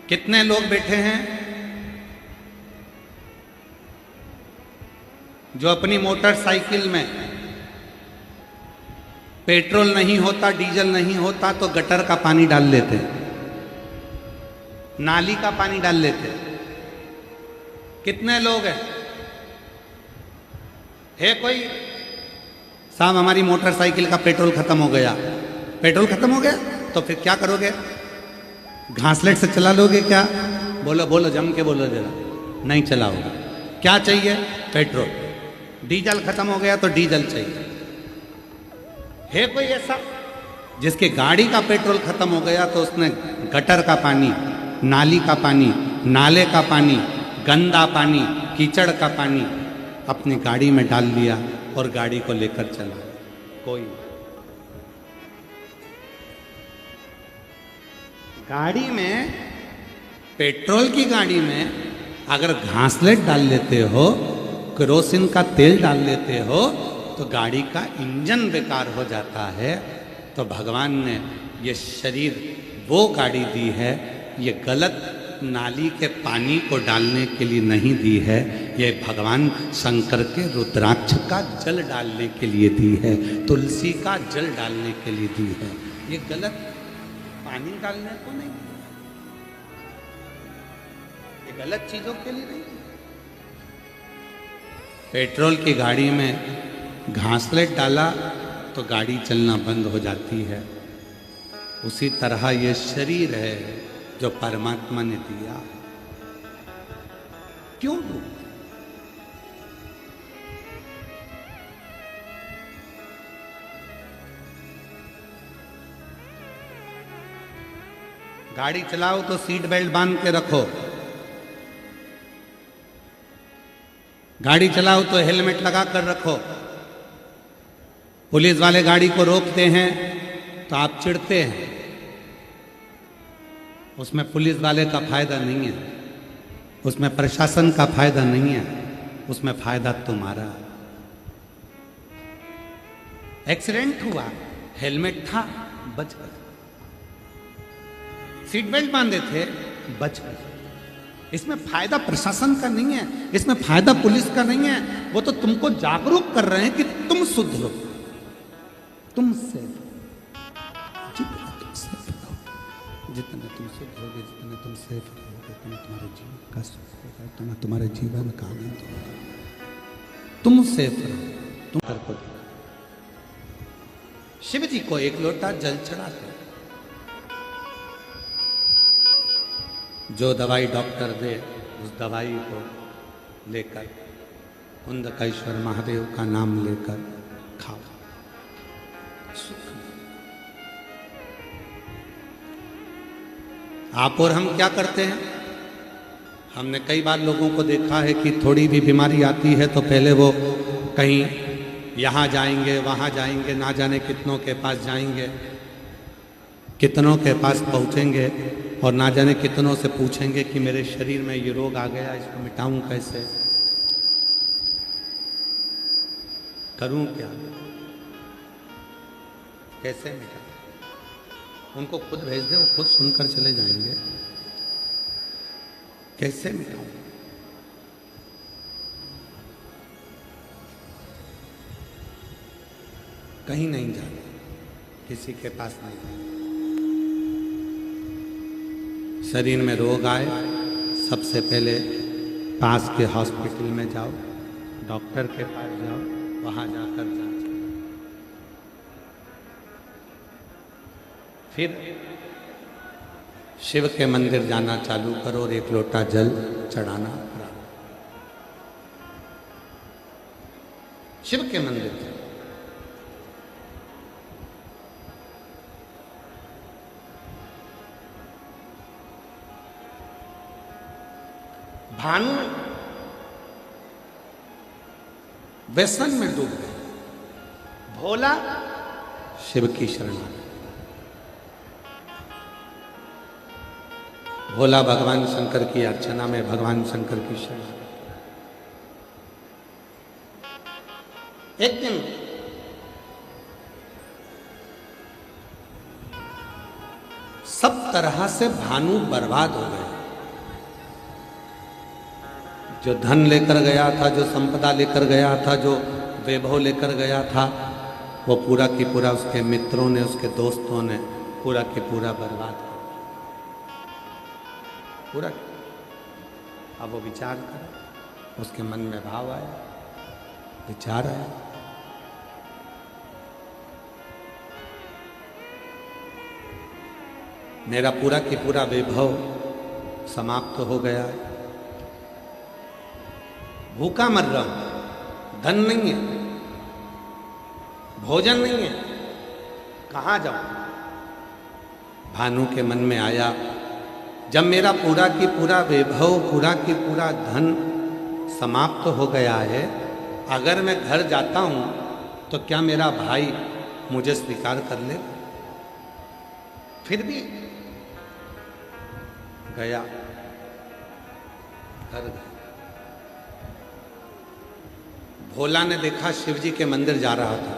S1: कितने लोग बैठे हैं जो अपनी मोटरसाइकिल में पेट्रोल नहीं होता, डीजल नहीं होता तो गटर का पानी डाल लेते, नाली का पानी डाल लेते। कितने लोग हैं? है कोई साहब हमारी मोटरसाइकिल का पेट्रोल खत्म हो गया। पेट्रोल खत्म हो गया तो फिर क्या करोगे? घासलेट से चला लोगे क्या? बोलो बोलो, जम के बोलो जरा। नहीं चलाओगे। क्या चाहिए? पेट्रोल। डीजल खत्म हो गया तो डीजल चाहिए। है कोई ऐसा जिसके गाड़ी का पेट्रोल खत्म हो गया तो उसने गटर का पानी, नाली का पानी, नाले का पानी, गंदा पानी, कीचड़ का पानी अपनी गाड़ी में डाल लिया और गाड़ी को लेकर चला? कोई नहीं। गाड़ी में, पेट्रोल की गाड़ी में अगर घासलेट डाल लेते हो, केरोसिन का तेल डाल लेते हो तो गाड़ी का इंजन बेकार हो जाता है। तो भगवान ने ये शरीर वो गाड़ी दी है, ये गलत नाली के पानी को डालने के लिए नहीं दी है, ये भगवान शंकर के रुद्राक्ष का जल डालने के लिए दी है, तुलसी का जल डालने के लिए दी है। ये गलत पानी डालने को नहीं, ये गलत चीजों के लिए नहीं। पेट्रोल की गाड़ी में घासलेट डाला तो गाड़ी चलना बंद हो जाती है। उसी तरह ये शरीर है जो परमात्मा ने दिया। क्यों? गाड़ी चलाओ तो सीट बेल्ट बांध के रखो। गाड़ी चलाओ तो हेलमेट लगा कर रखो। पुलिस वाले गाड़ी को रोकते हैं तो आप चिढ़ते हैं, उसमें पुलिस वाले का फायदा नहीं है, उसमें प्रशासन का फायदा नहीं है, उसमें फायदा तुम्हारा। एक्सीडेंट हुआ, हेलमेट था, बच गए। सीट बेल्ट बांधे थे, बच गए। इसमें फायदा प्रशासन का नहीं है, इसमें फायदा पुलिस का नहीं है। वो तो तुमको जागरूक कर रहे हैं कि तुम सुधरो, तुम सेफ। जितना तुम सुधरोगे, जितना तुम सेफ रहोगे, उतना तुम्हारे जीवन का सुख होगा, उतना तुम्हारे जीवन का आनंद होगा। तुम सेफ रहो, तुम कर को। शिव जी को एक लोटा जल चढ़ाते, जो दवाई डॉक्टर दे उस दवाई को लेकर कुंदकेश्वर महादेव का नाम लेकर खाओ, सुख। आप और हम क्या करते हैं? हमने कई बार लोगों को देखा है कि थोड़ी भी बीमारी आती है तो पहले वो कहीं यहाँ जाएंगे, वहाँ जाएंगे, ना जाने कितनों के पास जाएंगे, कितनों के पास पहुँचेंगे और ना जाने कितनों से पूछेंगे कि मेरे शरीर में ये रोग आ गया, इसको मिटाऊं कैसे, करूं क्या, कैसे मिटा। उनको खुद भेज दे, वो खुद सुनकर चले जाएंगे। कैसे मिटाऊं? कहीं नहीं जाना, किसी के पास नहीं जाना। शरीर में रोग आए, सबसे पहले पास के हॉस्पिटल में जाओ, डॉक्टर के पास जाओ, वहां जाकर जांच करो। फिर शिव के मंदिर जाना चालू करो और एक लोटा जल चढ़ाना प्रारंभ। शिव के मंदिर जाओ। भानु व्यसन में डूब गए, भोला शिव की शरण में। भोला भगवान शंकर की अर्चना में, भगवान शंकर की शरण में। एक दिन सब तरह से भानु बर्बाद हो गए। जो धन लेकर गया था, जो संपदा लेकर गया था, जो वैभव लेकर गया था, वो पूरा की पूरा उसके मित्रों ने, उसके दोस्तों ने पूरा की पूरा बर्बाद कर पूरा। अब वो विचार कर, उसके मन में भाव आया, विचार आया, मेरा पूरा की पूरा वैभव समाप्त हो गया है, भूखा मर रहा हूं, धन नहीं है, भोजन नहीं है, कहाँ जाऊं। भानु के मन में आया, जब मेरा पूरा की पूरा वैभव, पूरा की पूरा धन समाप्त हो गया है, अगर मैं घर जाता हूं तो क्या मेरा भाई मुझे स्वीकार कर ले? फिर भी गया, घर गया। भोला ने देखा शिव जी के मंदिर जा रहा था,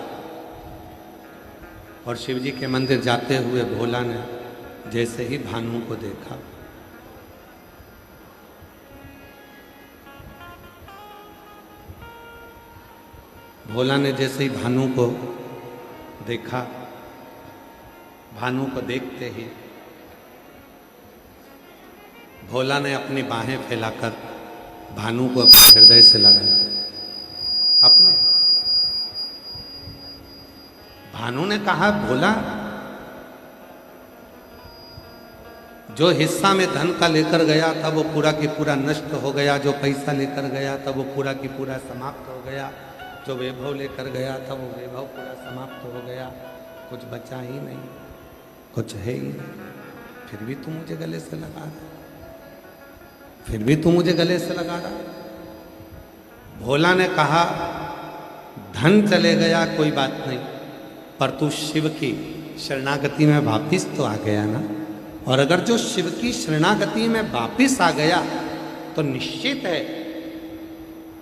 S1: और शिव जी के मंदिर जाते हुए भोला ने जैसे ही भानु को देखा, भोला ने जैसे ही भानु को देखा, भानु को देखते ही भोला ने अपनी बाहें फैलाकर भानु को अपने हृदय से लगाया। अपने भानु ने कहा, भोला, जो हिस्सा में धन का लेकर गया था वो पूरा की पूरा नष्ट हो गया, जो पैसा लेकर गया था वो पूरा की पूरा समाप्त हो गया, जो वैभव लेकर गया था वो वैभव पूरा समाप्त हो गया, कुछ बचा ही नहीं, कुछ है ही नहीं। फिर भी तू मुझे गले से लगा रहा, फिर भी तू मुझे गले से लगा रहा। भोला ने कहा, धन चले गया कोई बात नहीं, पर तू शिव की शरणागति में वापिस तो आ गया ना। और अगर जो शिव की शरणागति में वापिस आ गया तो निश्चित है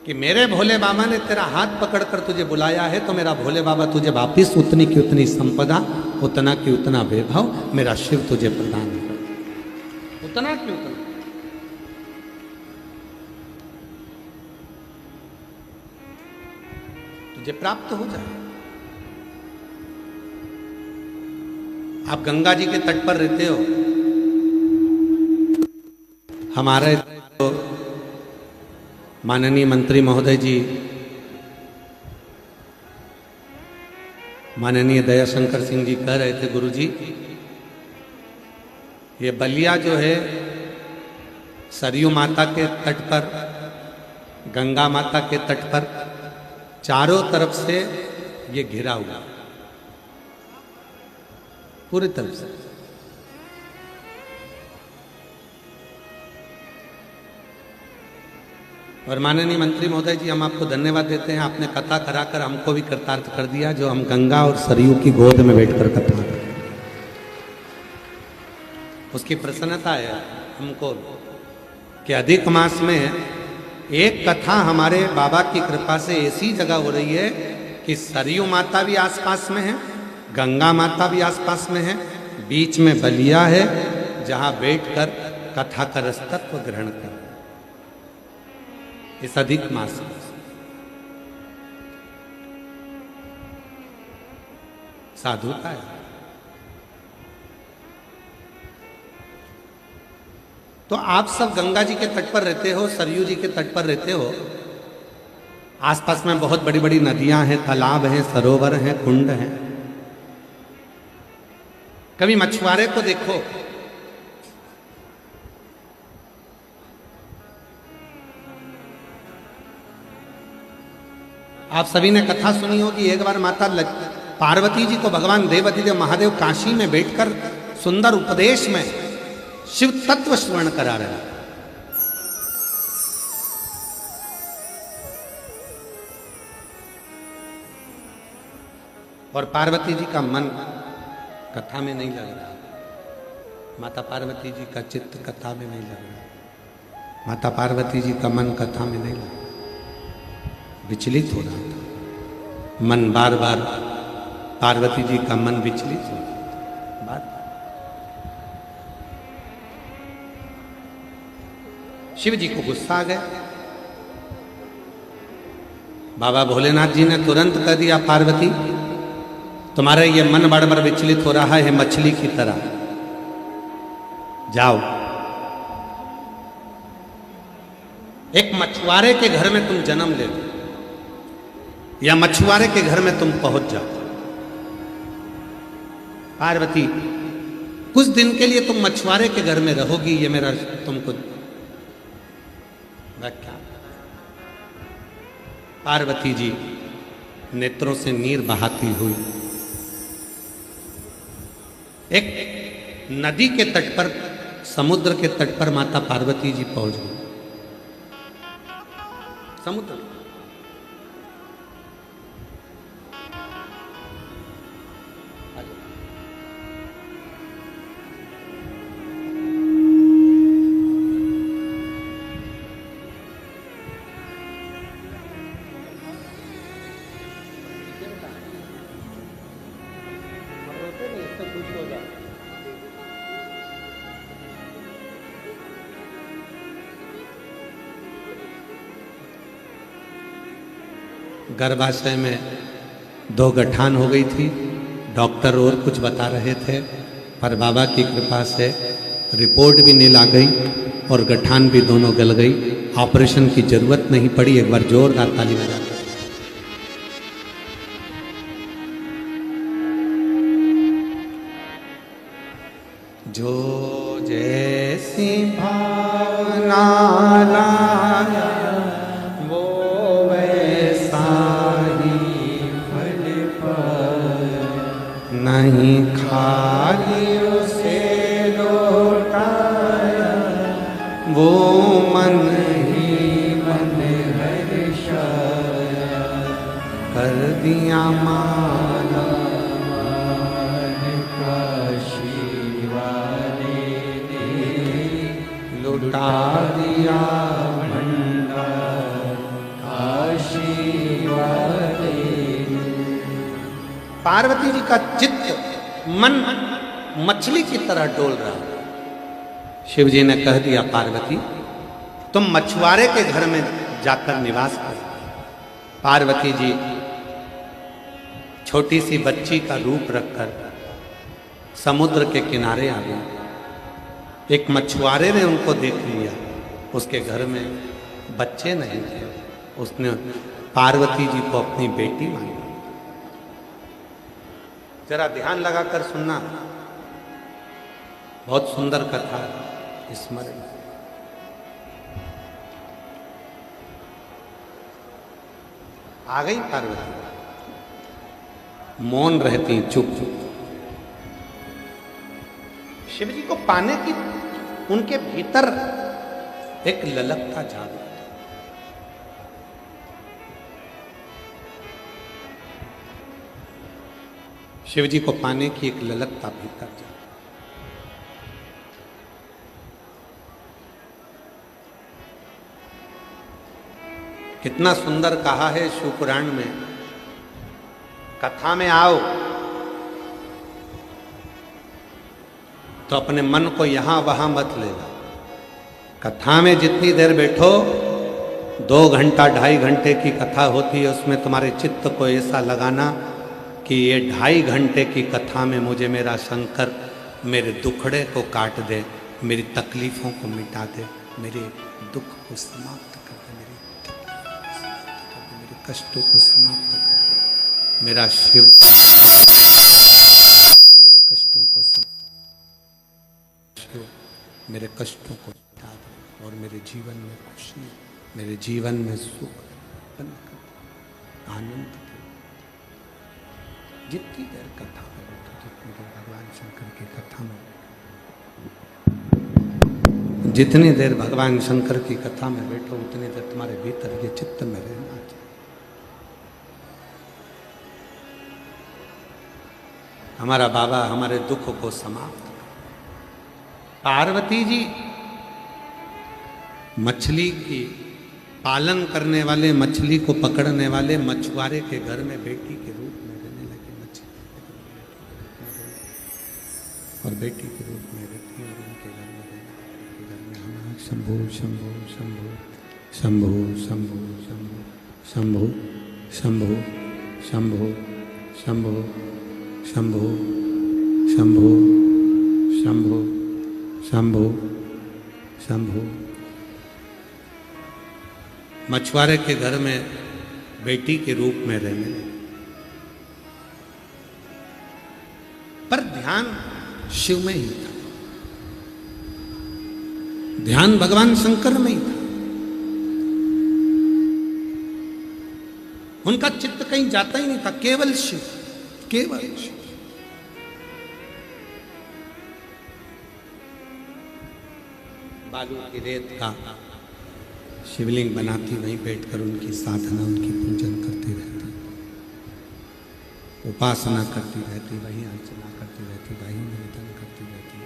S1: कि मेरे भोले बाबा ने तेरा हाथ पकड़कर तुझे बुलाया है, तो मेरा भोले बाबा तुझे वापिस उतनी की उतनी संपदा, उतना की उतना वैभव मेरा शिव तुझे प्रदान कर, उतना की उतना। तुझे प्राप्त हो जाए। आप गंगा जी के तट पर रहते हो, हमारे तो माननीय मंत्री महोदय जी, माननीय दयाशंकर सिंह जी कह रहे थे, गुरुजी ये बलिया जो है सरयू माता के तट पर, गंगा माता के तट पर चारों तरफ से ये घिरा हुआ, पूरी तरफ से। और माननीय मंत्री महोदय जी, हम आपको धन्यवाद देते हैं, आपने कथा कराकर हमको भी कृतार्थ कर दिया, जो हम गंगा और सरयू की गोद में बैठकर कथा करें। उसकी प्रसन्नता है हमको कि अधिक मास में एक कथा हमारे बाबा की कृपा से ऐसी जगह हो रही है कि सरयू माता भी आसपास में है, गंगा माता भी आसपास में है, बीच में बलिया है, जहां बैठकर कथा का रसतत्व ग्रहण कर इस अधिक मास में। साधुता है। तो आप सब गंगा जी के तट पर रहते हो, सरयू जी के तट पर रहते हो, आसपास में बहुत बड़ी बड़ी नदियां हैं, तालाब हैं, सरोवर हैं, कुंड हैं। कभी मछुआरे को देखो, आप सभी ने कथा सुनी होगी, एक बार माता पार्वती जी को भगवान देवाधिदेव महादेव काशी में बैठकर सुंदर उपदेश में शिव तत्व श्रवण करा रहे हैं। और पार्वती जी का मन कथा में नहीं लग रहा, माता पार्वती जी का चित्त कथा में नहीं लग रहा, माता पार्वती जी का मन कथा में नहीं लग रहा, विचलित हो रहा था मन, बार बार पार्वती जी का मन विचलित हो रहा था बार। शिव जी को गुस्सा आ गया, बाबा भोलेनाथ जी ने तुरंत कह दिया, पार्वती तुम्हारा ये मन बार बार विचलित हो रहा है मछली की तरह, जाओ एक मछुआरे के घर में तुम जन्म ले लो, या मछुआरे के घर में तुम पहुंच जाओ। पार्वती कुछ दिन के लिए तुम मछुआरे के घर में रहोगी, ये मेरा तुमको व्याख्या। पार्वती जी नेत्रों से नीर बहाती हुई एक नदी के तट पर, समुद्र के तट पर माता पार्वती जी पहुंच गई। समुद्र गर्भाशय में 2 गठान हो गई थी। डॉक्टर और कुछ बता रहे थे, पर बाबा की कृपा से रिपोर्ट भी नील आ गई और गठान भी दोनों गल गई। ऑपरेशन की जरूरत नहीं पड़ी। एक बार जोरदार ताली बजा दो। जो जैसी भावना लाया वो वैसा ही फल पाया, नहीं खाली उसे लौटाया वो मन ही मन हर्षाया, कर दिया माला लुटा दिया भंडार काशी वाले। पार्वती जी का चित्त मन मछली की तरह डोल रहा। शिव जी ने कह दिया, पार्वती तुम मछुआरे के घर में जाकर निवास करो। पार्वती जी छोटी सी बच्ची का रूप रखकर समुद्र के किनारे आ गई। एक मछुआरे ने उनको देख लिया। उसके घर में बच्चे नहीं थे। उसने पार्वती जी को अपनी बेटी मानी। जरा ध्यान लगाकर सुनना, बहुत सुंदर कथा स्मरण। आ गई पार्वती, मौन रहती, चुप चुप। शिव जी को पाने की उनके भीतर एक ललकता जाग। शिव जी को पाने की एक ललकता भीतर जाग। कितना सुंदर कहा है शिव पुराण में, कथा में आओ तो अपने मन को यहां वहां मत लेना। कथा में जितनी देर बैठो, 2 घंटा 2.5 घंटे की कथा होती है, उसमें तुम्हारे चित्त को ऐसा लगाना कि ये 2.5 घंटे की कथा में मुझे मेरा शंकर मेरे दुखड़े को काट दे, मेरी तकलीफों को मिटा दे, मेरे दुख को समाप्त कर दे, मेरे कष्टों को समाप्त कर दे। मेरा शिव मेरे कष्टों को मेरे कष्टों को मिटा दे और मेरे जीवन में खुशी, मेरे जीवन में सुख, आनंद दे। जितनी देर कथा में बैठो, जितनी देर भगवान शंकर की कथा में, जितनी देर भगवान शंकर की कथा में बैठो, उतनी देर तुम्हारे भीतर ये चित्त में रहना चाहिए। हमारा बाबा हमारे दुख को समाप्त। पार्वती जी मछली की पालन करने वाले, मछली को पकड़ने वाले मछुआरे के घर में बेटी के रूप में रहने लगे। मछली और बेटी के रूप में रहती और उनके घर में हमारा शंभु शंभु शंभु शंभु शंभु शंभु शंभु शंभु शंभु शंभु शंभु शंभु शंभु शंभु। मछुआरे के घर में बेटी के रूप में रहने लगे। पर ध्यान शिव में ही था, ध्यान भगवान शंकर में ही था। उनका चित्त कहीं जाता ही नहीं था, केवल शिव, केवल शिव। बालू की रेत का शिवलिंग बनाती, वहीं बैठकर उनकी साधना, उनकी पूजन करती रहती, उपासना करती रहती, वहीं अर्चना करती रहती, वहीं निवेदन करती रहती।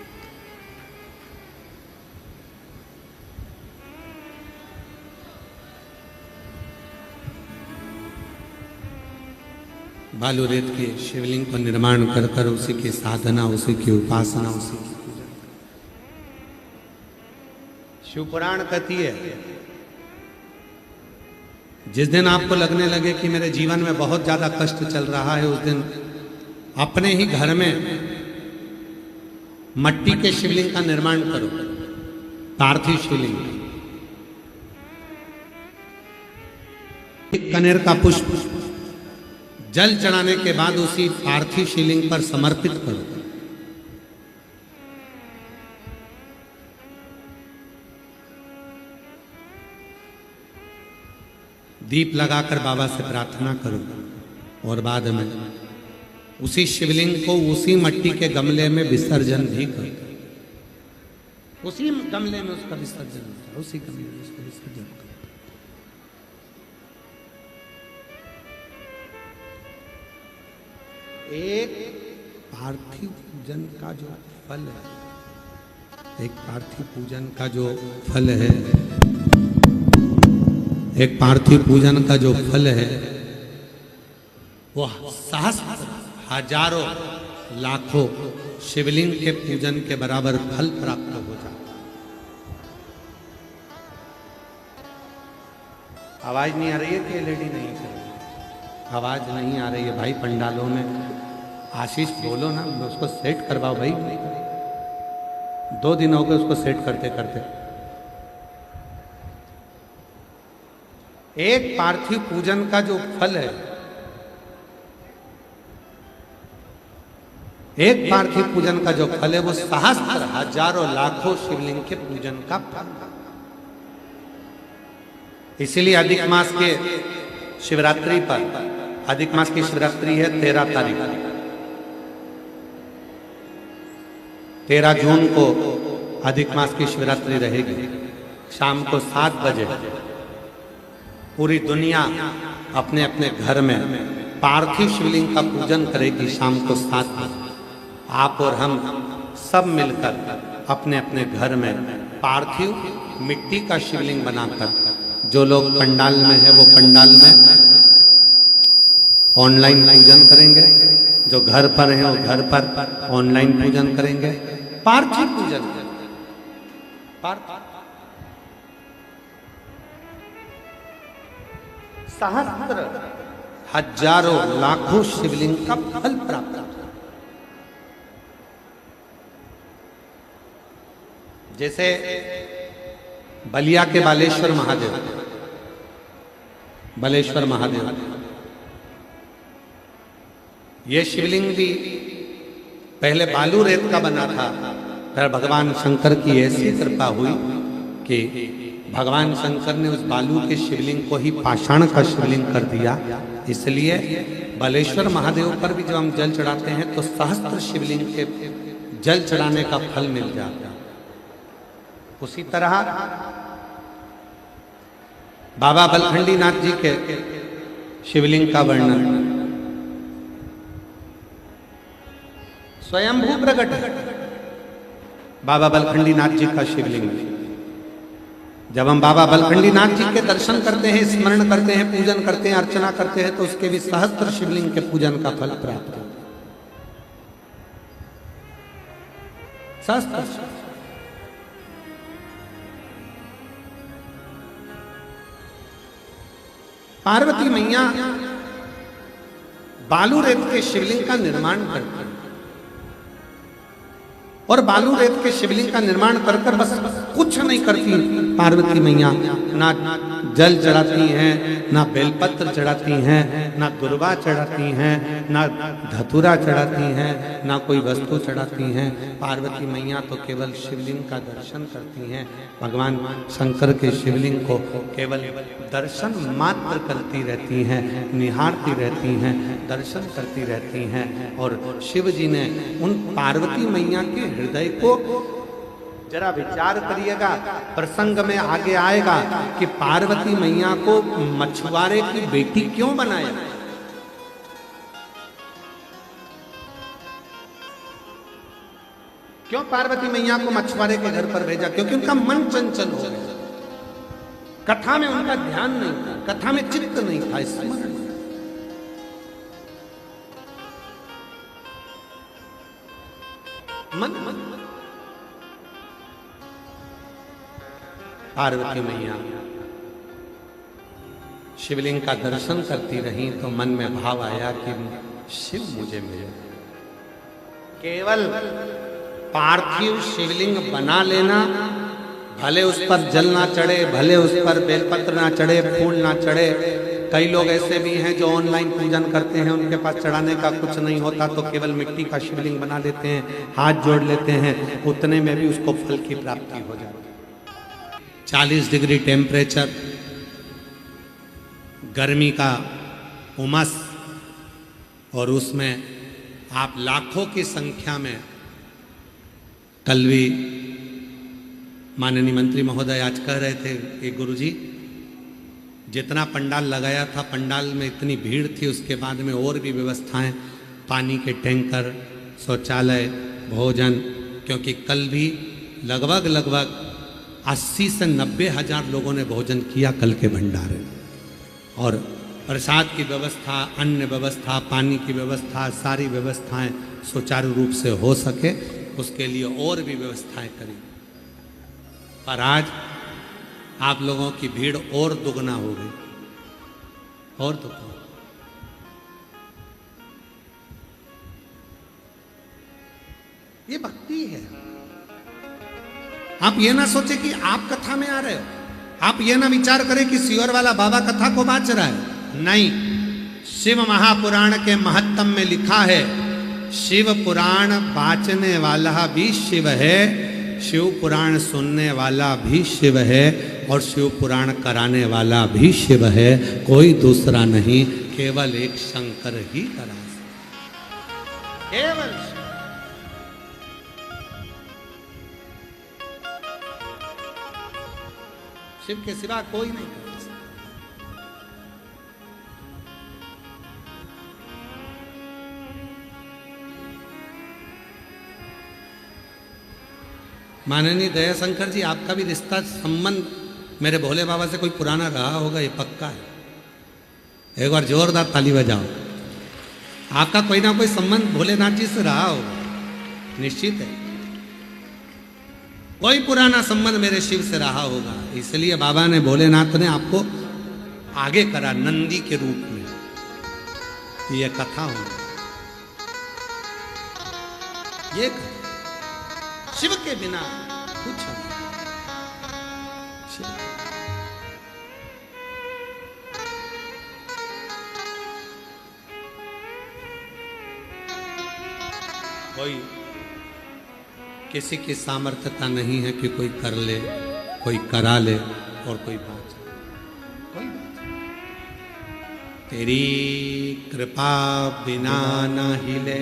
S1: बालू रेत के शिवलिंग को निर्माण कर कर उसी की साधना, उसी की उपासना, उसी की पूजन। शिव पुराण कहती है, जिस दिन आपको लगने लगे कि मेरे जीवन में बहुत ज्यादा कष्ट चल रहा है, उस दिन अपने ही घर में मट्टी के शिवलिंग का निर्माण करो, पार्थिव शिवलिंग। एक कनेर का पुष्प जल चढ़ाने के बाद उसी पार्थिव शिवलिंग पर समर्पित करो। दीप लगाकर बाबा से प्रार्थना करो और बाद में उसी शिवलिंग को उसी मट्टी के गमले में विसर्जन भी करो। उसी गमले में उसका विसर्जन करो, उसी गमले में उसका विसर्जन करो। एक पार्थिव पूजन का जो फल है, एक पार्थिव पूजन का जो फल है, एक पार्थिव पूजन का जो फल है, वो सहस्त्र हजारों लाखों शिवलिंग के पूजन के बराबर फल प्राप्त हो जाता। आवाज नहीं आ रही है कि लेडी नहीं कर रही? आवाज नहीं आ रही है भाई पंडालों में। आशीष बोलो ना, उसको सेट करवाओ भाई। 2 दिन हो गए उसको सेट करते करते। एक पार्थिव पूजन का जो फल है, एक पार्थिव पूजन का जो फल है, वो सहस्त्र हजारों लाखों शिवलिंग के पूजन का फल। इसीलिए अधिक मास के शिवरात्रि पर, अधिक मास की शिवरात्रि है 13 तारीख, 13 जून को अधिक मास की शिवरात्रि रहेगी। शाम को 7 बजे पूरी दुनिया अपने अपने घर में पार्थिव शिवलिंग का पूजन करेगी। शाम को 7 बजे आप और हम सब मिलकर अपने अपने घर में पार्थिव मिट्टी का शिवलिंग बनाकर, जो लोग पंडाल में है वो पंडाल में ऑनलाइन पूजन करेंगे, जो घर पर है वो घर पर ऑनलाइन पूजन करेंगे, पार्थिव पूजन। सहस्त्र हजारों लाखों शिवलिंग का फल प्राप्त। जैसे बलिया के बालेश्वर महादेव, बालेश्वर महादेव, ये शिवलिंग भी पहले बालू रेत का बना था, फिर भगवान शंकर की ऐसी कृपा हुई कि भगवान शंकर ने उस बालू के शिवलिंग को ही पाषाण का शिवलिंग कर दिया। इसलिए बालेश्वर महादेव पर भी जब हम जल चढ़ाते हैं तो सहस्त्र शिवलिंग के जल चढ़ाने का फल मिल जाता है। उसी तरह बाबा बलखंडी नाथ जी के शिवलिंग का वर्णन स्वयंभू प्रकट है। बाबा बलखंडी नाथ जी का शिवलिंग, जब हम बाबा बलखंडी नाथ जी के दर्शन करते हैं, स्मरण करते हैं, पूजन करते हैं, अर्चना करते हैं, तो उसके भी सहस्त्र शिवलिंग के पूजन का फल प्राप्त होता है। सहस्त्र पार्वती मैया बालू रेत के शिवलिंग का निर्माण करती है, और बालू रेत के शिवलिंग का निर्माण कर बस कुछ नहीं करती पार्वती मैया, ना जल चढ़ाती हैं, ना बेलपत्र चढ़ाती हैं, ना दुर्वा चढ़ाती हैं, ना धतूरा चढ़ाती हैं, ना कोई वस्तु चढ़ाती हैं। पार्वती मैया तो केवल शिवलिंग का दर्शन करती हैं। भगवान शंकर के शिवलिंग को केवल दर्शन मात्र करती रहती हैं, निहारती रहती हैं, दर्शन करती रहती हैं। और शिव जी ने उन पार्वती मैया के हृदय को, जरा विचार करिएगा, प्रसंग में आगे आएगा कि पार्वती मैया को मछुआरे की बेटी क्यों बनाया। क्यों पार्वती मैया को मछुआरे के घर पर भेजा? क्योंकि उनका मन चंचल हो गया, कथा में उनका ध्यान नहीं था, कथा में चित्त नहीं था, स्मरण। मन पार्वती मैया शिवलिंग का दर्शन करती रही तो मन में भाव आया कि शिव मुझे मिले। केवल पार्थिव शिवलिंग बना लेना, भले उस पर जल ना चढ़े, भले उस पर बेलपत्र ना चढ़े, फूल ना चढ़े। कई लोग ऐसे भी हैं जो ऑनलाइन पूजन करते हैं, उनके पास चढ़ाने का कुछ नहीं होता तो केवल मिट्टी का शिवलिंग बना लेते हैं, हाथ जोड़ लेते हैं, उतने में भी उसको फल की प्राप्ति हो जाती है। 40 डिग्री टेम्परेचर, गर्मी का उमस, और उसमें आप लाखों की संख्या में, कल भी माननीय मंत्री महोदय आज कह रहे थे कि गुरुजी जितना पंडाल लगाया था, पंडाल में इतनी भीड़ थी, उसके बाद में और भी व्यवस्थाएं, पानी के टैंकर, शौचालय, भोजन, क्योंकि कल भी लगभग 80 से 90 हजार लोगों ने भोजन किया कल के भंडारे। और प्रसाद की व्यवस्था, अन्न व्यवस्था, पानी की व्यवस्था, सारी व्यवस्थाएं सुचारू रूप से हो सके उसके लिए और भी व्यवस्थाएं करी। पर आज आप लोगों की भीड़ और दुगना हो गई, और दुगना। ये भक्ति है। आप ये ना सोचे कि आप कथा में आ रहे हो, आप ये ना विचार करें कि सियोर वाला बाबा कथा को बाच रहा है। नहीं, शिव महापुराण के महत्तम में लिखा है, शिव पुराण बाचने वाला भी शिव है, शिव पुराण सुनने वाला भी शिव है, और शिव पुराण कराने वाला भी शिव है। कोई दूसरा नहीं, केवल एक शंकर ही करा सकता, केवल शिव के सिवा कोई नहीं कर सकता। माननीय दयाशंकर जी, आपका भी रिश्ता, संबंध मेरे भोले बाबा से कोई पुराना रहा होगा, ये पक्का है। एक बार जोरदार ताली बजाओ। आपका कोई ना कोई संबंध भोलेनाथ जी से रहा होगा, निश्चित है। कोई पुराना संबंध मेरे शिव से रहा होगा, इसलिए बाबा ने, भोलेनाथ ने आपको आगे करा नंदी के रूप में। ये कथा हो, ये शिव के बिना कुछ नहीं। कोई किसी की सामर्थ्यता नहीं है कि कोई कर ले, कोई करा ले और कोई बात। कोई बात तेरी कृपा बिना न हिले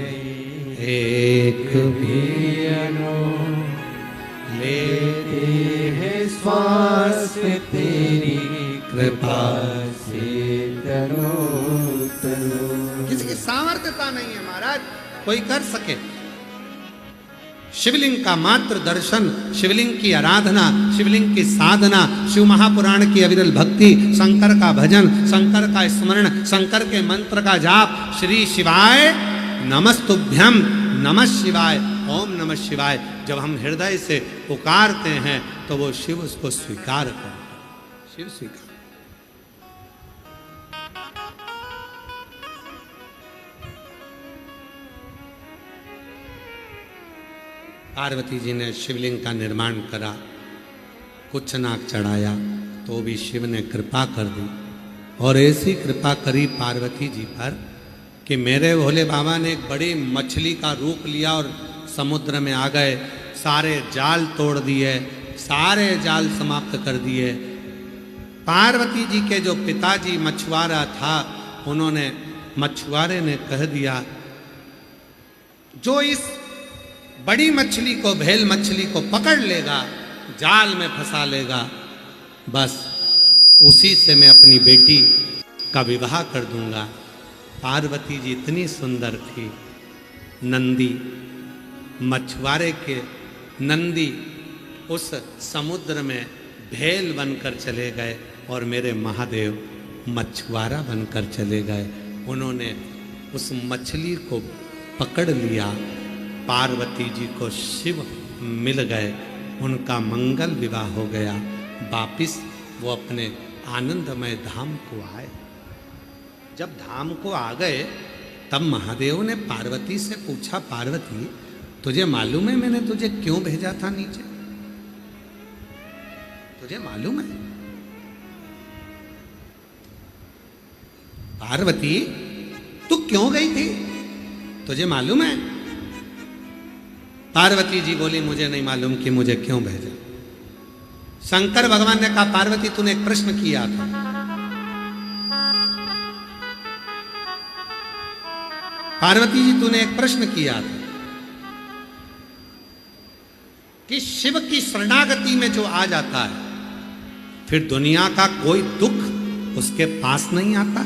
S1: एक भी अनो, लेते हैं श्वास तेरी कृपा से तनो तनो। किसी की सामर्थ्यता नहीं है महाराज कोई कर सके। शिवलिंग का मात्र दर्शन, शिवलिंग की आराधना, शिवलिंग की साधना, शिव महापुराण की अविरल भक्ति, शंकर का भजन, शंकर का स्मरण, शंकर के मंत्र का जाप, श्री शिवाय नमस्तुभ्यम, नमः शिवाय, ओम नमः शिवाय, जब हम हृदय से पुकारते हैं तो वो शिव उसको स्वीकार करता है। शिव स्वीकार। पार्वती जी ने शिवलिंग का निर्माण करा, कुछ नाग चढ़ाया, तो भी शिव ने कृपा कर दी। और ऐसी कृपा करी पार्वती जी पर कि मेरे भोले बाबा ने एक बड़ी मछली का रूप लिया और समुद्र में आ गए, सारे जाल तोड़ दिए, सारे जाल समाप्त कर दिए। पार्वती जी के जो पिताजी मछुआरा था, उन्होंने मछुआरे ने कह दिया, जो इस बड़ी मछली को, भेल मछली को पकड़ लेगा, जाल में फंसा लेगा, बस उसी से मैं अपनी बेटी का विवाह कर दूंगा। पार्वती जी इतनी सुंदर थी। नंदी, मछुआरे के नंदी उस समुद्र में भेल बनकर चले गए और मेरे महादेव मछुआरा बनकर चले गए। उन्होंने उस मछली को पकड़ लिया। पार्वती जी को शिव मिल गए, उनका मंगल विवाह हो गया। वापिस वो अपने आनंदमय धाम को आए। जब धाम को आ गए तब महादेव ने पार्वती से पूछा, पार्वती तुझे मालूम है मैंने तुझे क्यों भेजा था नीचे? तुझे मालूम है? पार्वती तू क्यों गई थी, तुझे मालूम है? पार्वती जी बोली, मुझे नहीं मालूम कि मुझे क्यों भेजा। शंकर भगवान ने कहा, पार्वती तूने एक प्रश्न किया था, पार्वती जी तूने एक प्रश्न किया था कि शिव की शरणागति में जो आ जाता है फिर दुनिया का कोई दुख उसके पास नहीं आता।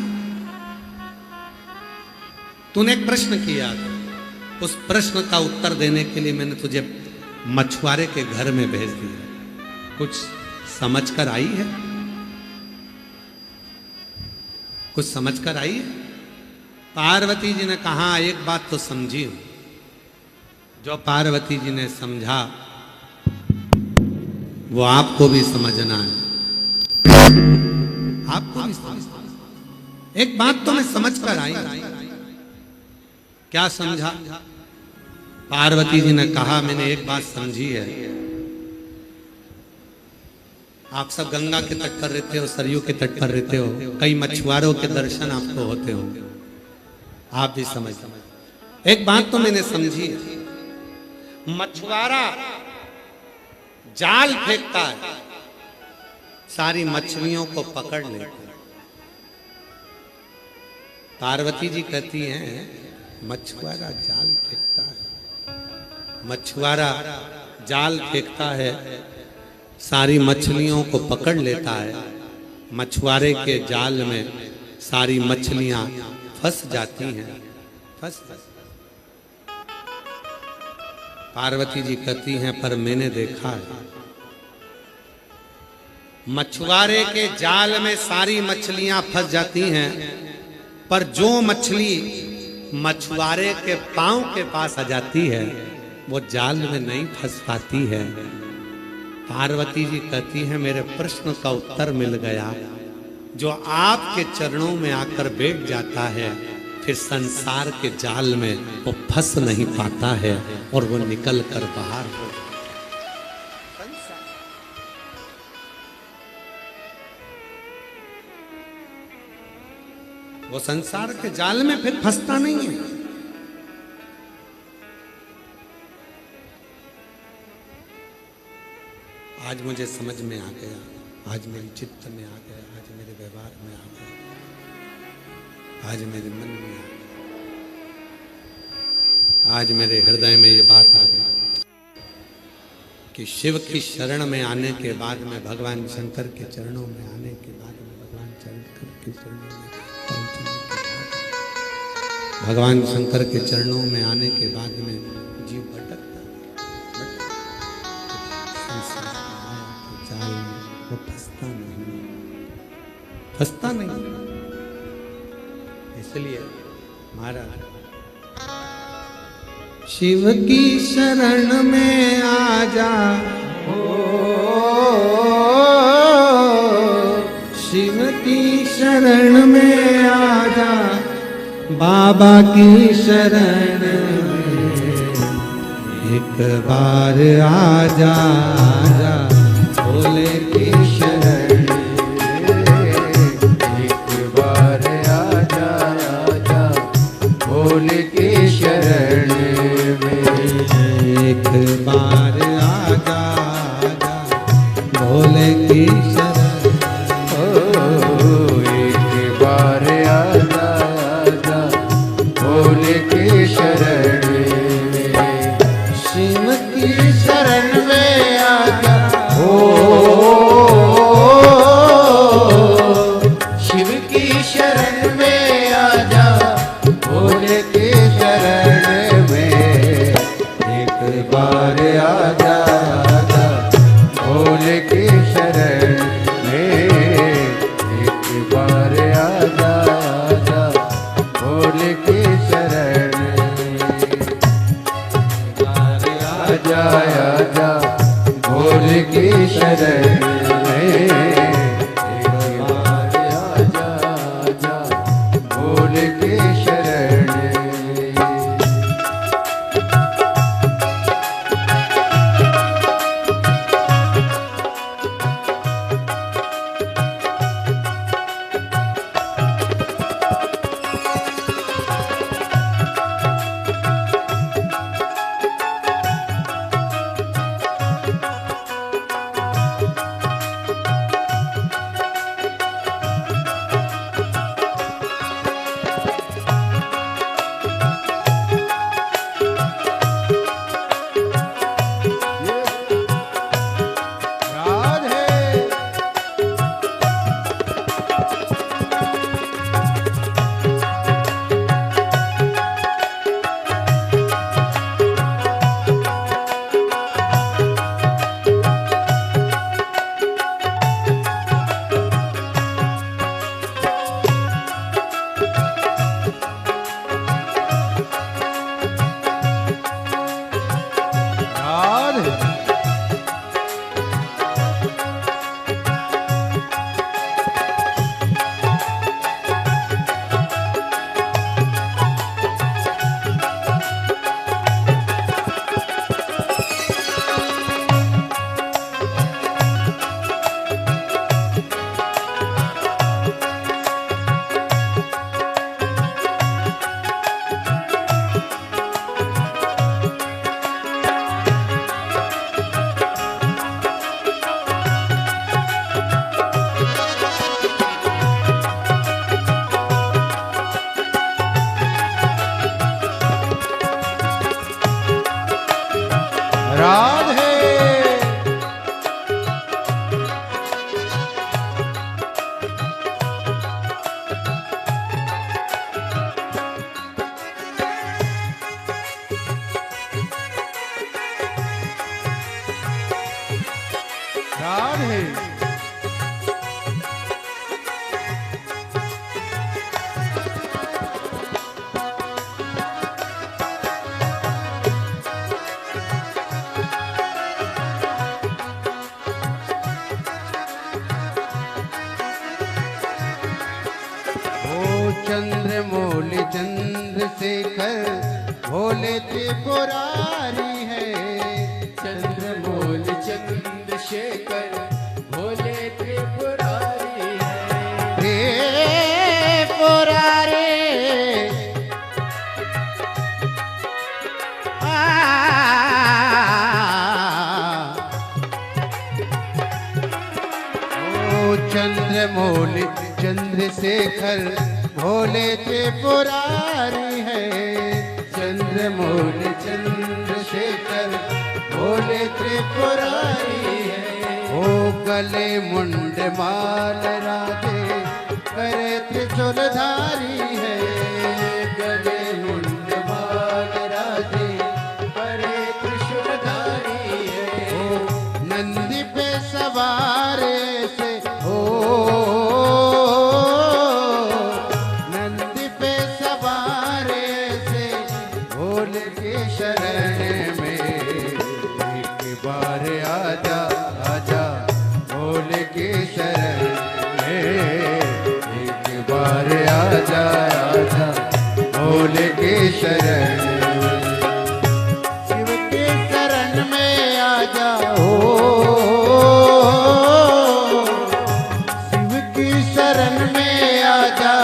S1: तूने एक प्रश्न किया था, उस प्रश्न का उत्तर देने के लिए मैंने तुझे मछुआरे के घर में भेज दिया। कुछ समझ कर आई है? कुछ समझ कर आई है? पार्वती जी ने कहा, एक बात तो समझी हूं। जो पार्वती जी ने समझा वो आपको भी समझना है, आपको भी समझना। एक बात तो मैं समझ कर आई। क्या समझा? पार्वती जी ने कहा, मैंने एक बात समझी है। आप सब गंगा के तट पर रहते हो, सरयू के तट पर रहते हो, कई मछुआरों के दर्शन आपको होते होंगे, आप भी समझ। एक बात तो मैंने समझी है, मछुआरा जाल फेंकता है, सारी मछलियों को पकड़ लेता है। पार्वती जी कहती हैं, मछुआरा जाल फेंकता है, मछुआरा जाल फेंकता है, सारी मछलियों को पकड़ लेता है। मछुआरे के जाल में सारी मछलियां फंस जाती हैं, फंस। पार्वती जी कहती हैं, पर मैंने देखा है मछुआरे के जाल में सारी मछलियां फंस जाती हैं, पर जो मछली मछुआरे के पांव के पास आ जाती है वो जाल में नहीं फंस पाती है। पार्वती जी कहती हैं, मेरे प्रश्न का उत्तर मिल गया। जो आपके चरणों में आकर बैठ जाता है फिर संसार के जाल में वो फंस नहीं पाता है और वो निकल कर बाहर हो। वो संसार के जाल में फिर फंसता नहीं है। आज मुझे समझ में आ गया, आज मेरे चित्त में आ गया, आज मेरे व्यवहार में आ गया, आज मेरे मन में आ गया, आज मेरे हृदय में ये बात आ गई कि शिव की शरण में आने के बाद में, भगवान शंकर के चरणों में आने के बाद में, भगवान शंकर के चरणों में पहुंचने के बाद, भगवान शंकर के चरणों में आने के बाद में जीव भटकता जाल में वो फंसता नहीं, फंसता नहीं। इसलिए महाराज शिव की शरण में आ जा, शिव की शरण में आ जा, बाबा की शरण में एक बार आ जा, भोले की शरण
S3: शरण में, शिव की शरण में आजा हो, शिव की शरण में आजा, भोले की शरण में एक बार आजा, आजा भोले की शरण में एक बार आजा, आजा भोले की शरण में, आजा आजा भोले की शरण में, एक बार आजा, आजा भोले की शरण में। राधे राधे चंद्र मौली चंद्रशेखर भोले त्रिपुरारी है,
S2: चंद्र मौली चंद्रशेखर भोले त्रिपुरारी है,
S3: त्रिपुरारी ओ चंद्र मौली चंद्रशेखर भोले त्रिपुरारी है, चंद्र मौली चंद्रशेखर भोले त्रिपुरारी है, ओ गले मुंड माल राधे करे त्रिशूलधारी है, गले मुंड माल राधे करे त्रिशूलधारी है, ओ नंदी पे सवार से हो, शरण में एक बार आजा, आजा भोले की शरण में एक बार आजा, आजा भोले की शरण में, शिव की शरण में आजा हो, शिव की शरण में आजा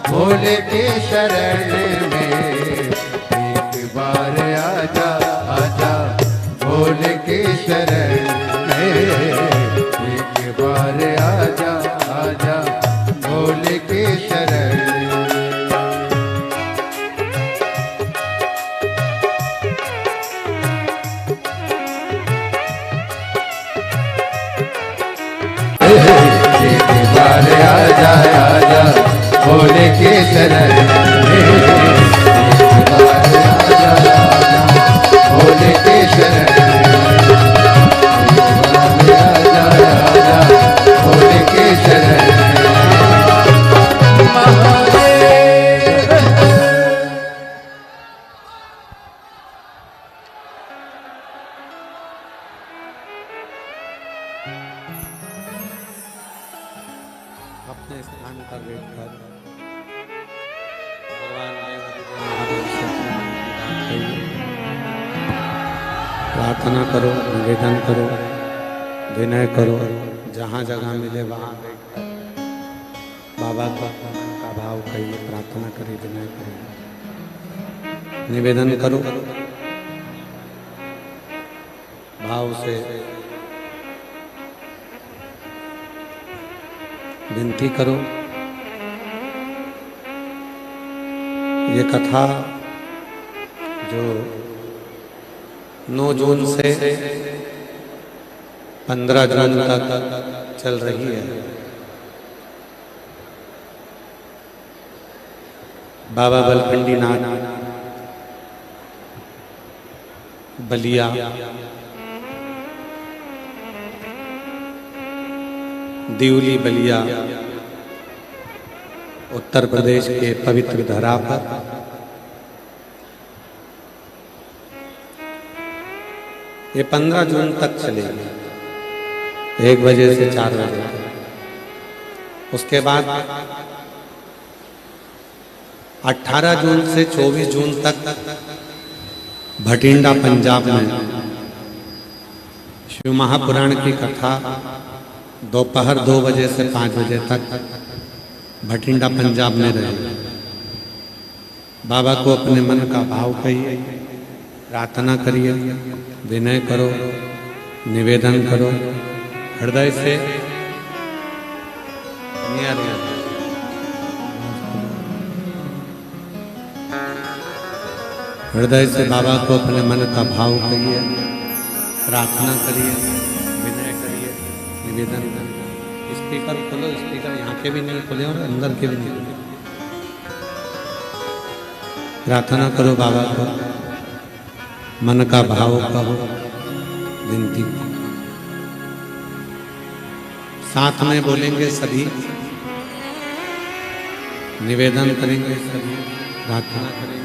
S3: भोले की शरण में बार आजा, आजा भोले की शरण में एक बार आजा, आजा भोले की शरण में। शरण में एक बार आजा आजा भोले के शरण में आजा आजा भोले के शरण
S1: अपने स्थान पर बैठकर भगवान महादेव से प्रार्थना करो, निवेदन करो, विनय करो। जहाँ जगह मिले वहाँ बैठकर बाबा का भाव करिए, प्रार्थना करिए, विनय करिए, निवेदन करो, भाव से विनती करो। ये कथा जो 9 जून से 15 जून तक चल रही है, बाबा बलखंडी नाथ बलिया दिवली बलिया उत्तर प्रदेश के पवित्र धरा पर ये 15 जून तक चलेगी, 1 बजे से 4 बजे तक। उसके बाद 18 जून से 24 जून तक भटिंडा पंजाब में शिव महापुराण की कथा दोपहर 2 बजे से 5 बजे तक भटिंडा पंजाब में रहे। बाबा को अपने मन का भाव कहिए, प्रार्थना करिए, विनय करो, निवेदन करो, हृदय से हृदय से बाबा को अपने मन का भाव करिए, प्रार्थना करिए, विनय करिए, निवेदन करिए। स्पीकर खोलो, स्पीकर यहाँ के भी नहीं खोले और अंदर के भी नहीं खोले। प्रार्थना करो बाबा को, मन का भाव कहो, विनती करो। साथ में बोलेंगे सभी, निवेदन करेंगे सभी, प्रार्थना करेंगे।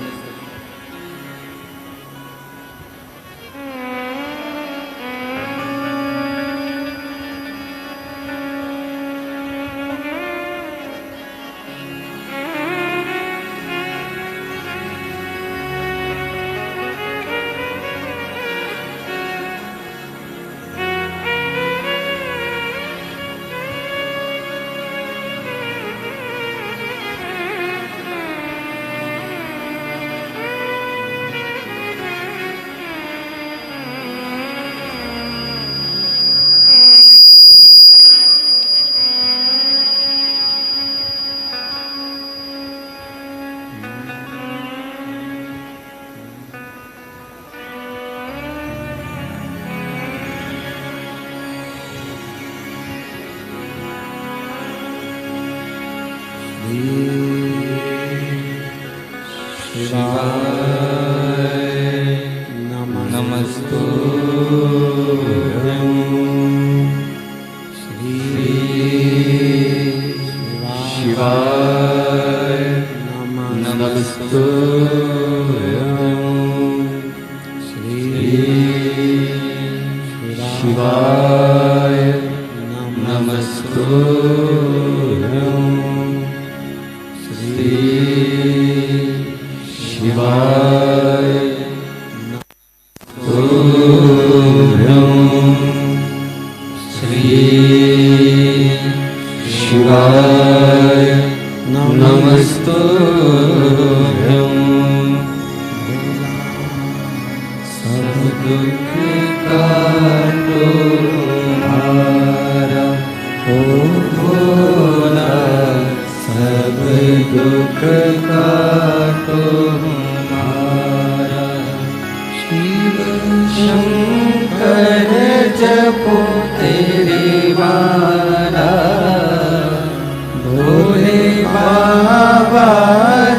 S2: भोले बाबा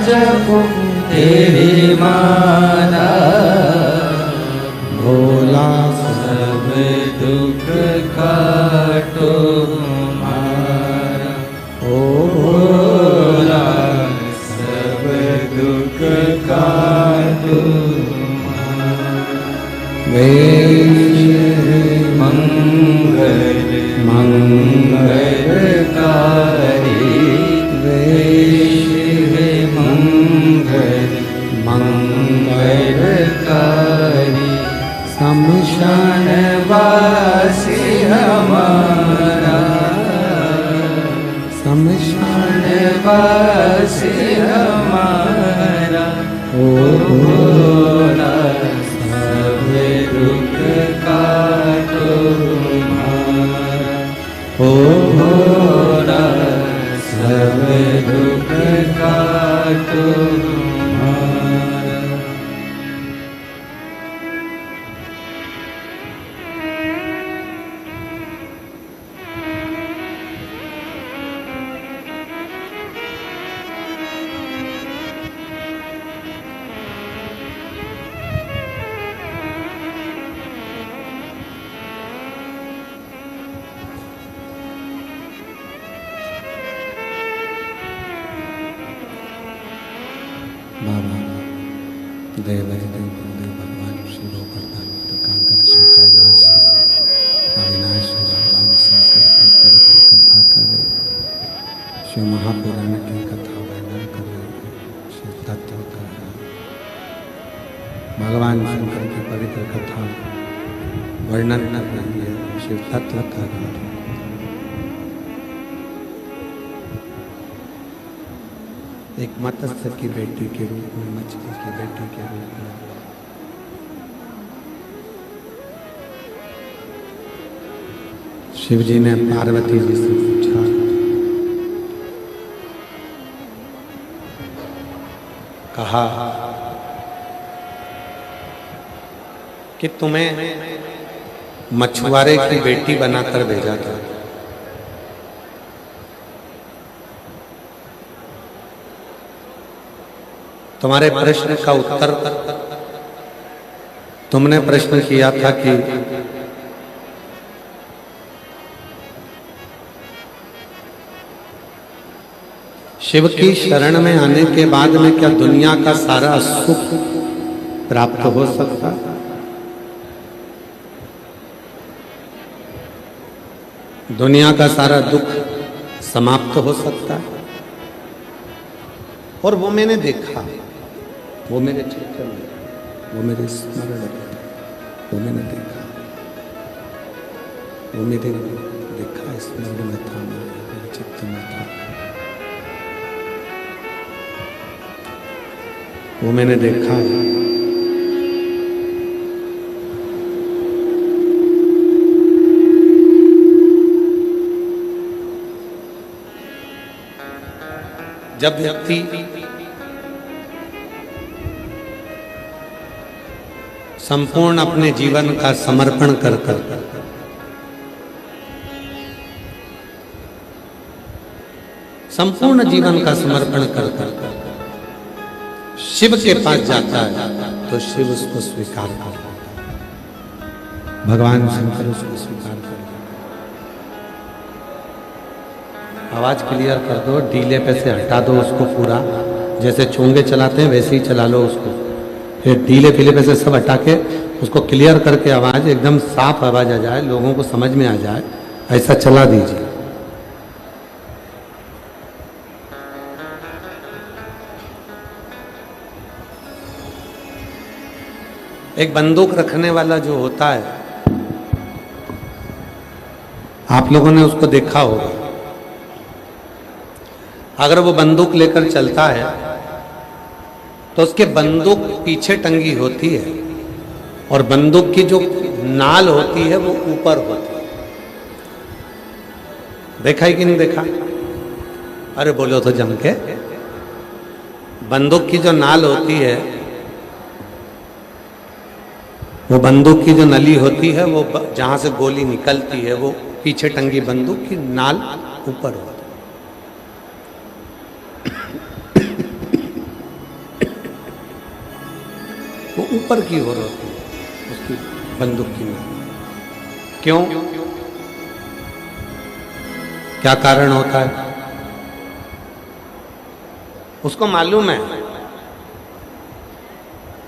S3: जब तेरी माना भोला सब दुख काटो हमारा। ओ भोला सब दुख काटो वेश मंगल मंगलकारी वेश मंगल मंगलकारी शमशान वासी हमारा शमशान वासी हमारा। ओ भोला सब दुख काटो हमारा। ओ भोला सब दुख काटो हमारा। बाबा देव गुरुदेव भगवान शिव प्रधान कांकर श्री कैलाश अविनाश भगवान शंकर की पवित्र कथा करे, शिव महापुराण की कथा वर्णन करे, शिव तत्व का भगवान शंकर की पवित्र कथा वर्णन कर रही है, शिव तत्व का एक मत्स्य की बेटी के रूप में, मछली की बेटी के रूप में शिव जी ने पार्वती जी से पूछा, कहा कि तुम्हें मछुआरे की बेटी बनाकर भेजा था, तुम्हारे प्रश्न का उत्तर तुमने प्रश्न किया था कि शिव की शरण में आने के बाद में क्या दुनिया का सारा सुख प्राप्त हो सकता? दुनिया का सारा दुख समाप्त हो सकता है? और वो मैंने देखा, वो मेरे चित्र में, वो मेरे स्मरण में, वो मैंने देखा, वो मेरे देखा स्मरण में था, मेरे चित्र में था, वो मैंने देखा। जब व्यक्ति संपूर्ण अपने जीवन का समर्पण कर कर संपूर्ण जीवन का समर्पण कर कर शिव के पास जाता है तो शिव उसको स्वीकार कर लेता है, भगवान शंकर उसको स्वीकार कर लेता है। आवाज क्लियर कर दो, डीले पे से हटा दो उसको पूरा, जैसे चोंगे चलाते हैं वैसे ही चला लो उसको, फिर डीले पीले पे से सब हटा के उसको क्लियर करके आवाज एकदम साफ आवाज आ जाए, लोगों को समझ में आ जाए, ऐसा चला दीजिए। एक बंदूक रखने वाला जो होता है, आप लोगों ने उसको देखा होगा, अगर वो बंदूक लेकर चलता है तो उसके बंदूक पीछे टंगी होती है और बंदूक की जो नाल होती है वो ऊपर होती है। देखा है कि नहीं देखा? अरे बोलो तो जम के। बंदूक की जो नाल होती है, वो बंदूक की जो नली होती है, वो जहां से गोली निकलती है वो पीछे टंगी बंदूक की नाल ऊपर होती है।
S1: ऊपर की ओर होती है उसकी बंदूक की नोक। क्यों? क्या कारण होता है? उसको मालूम है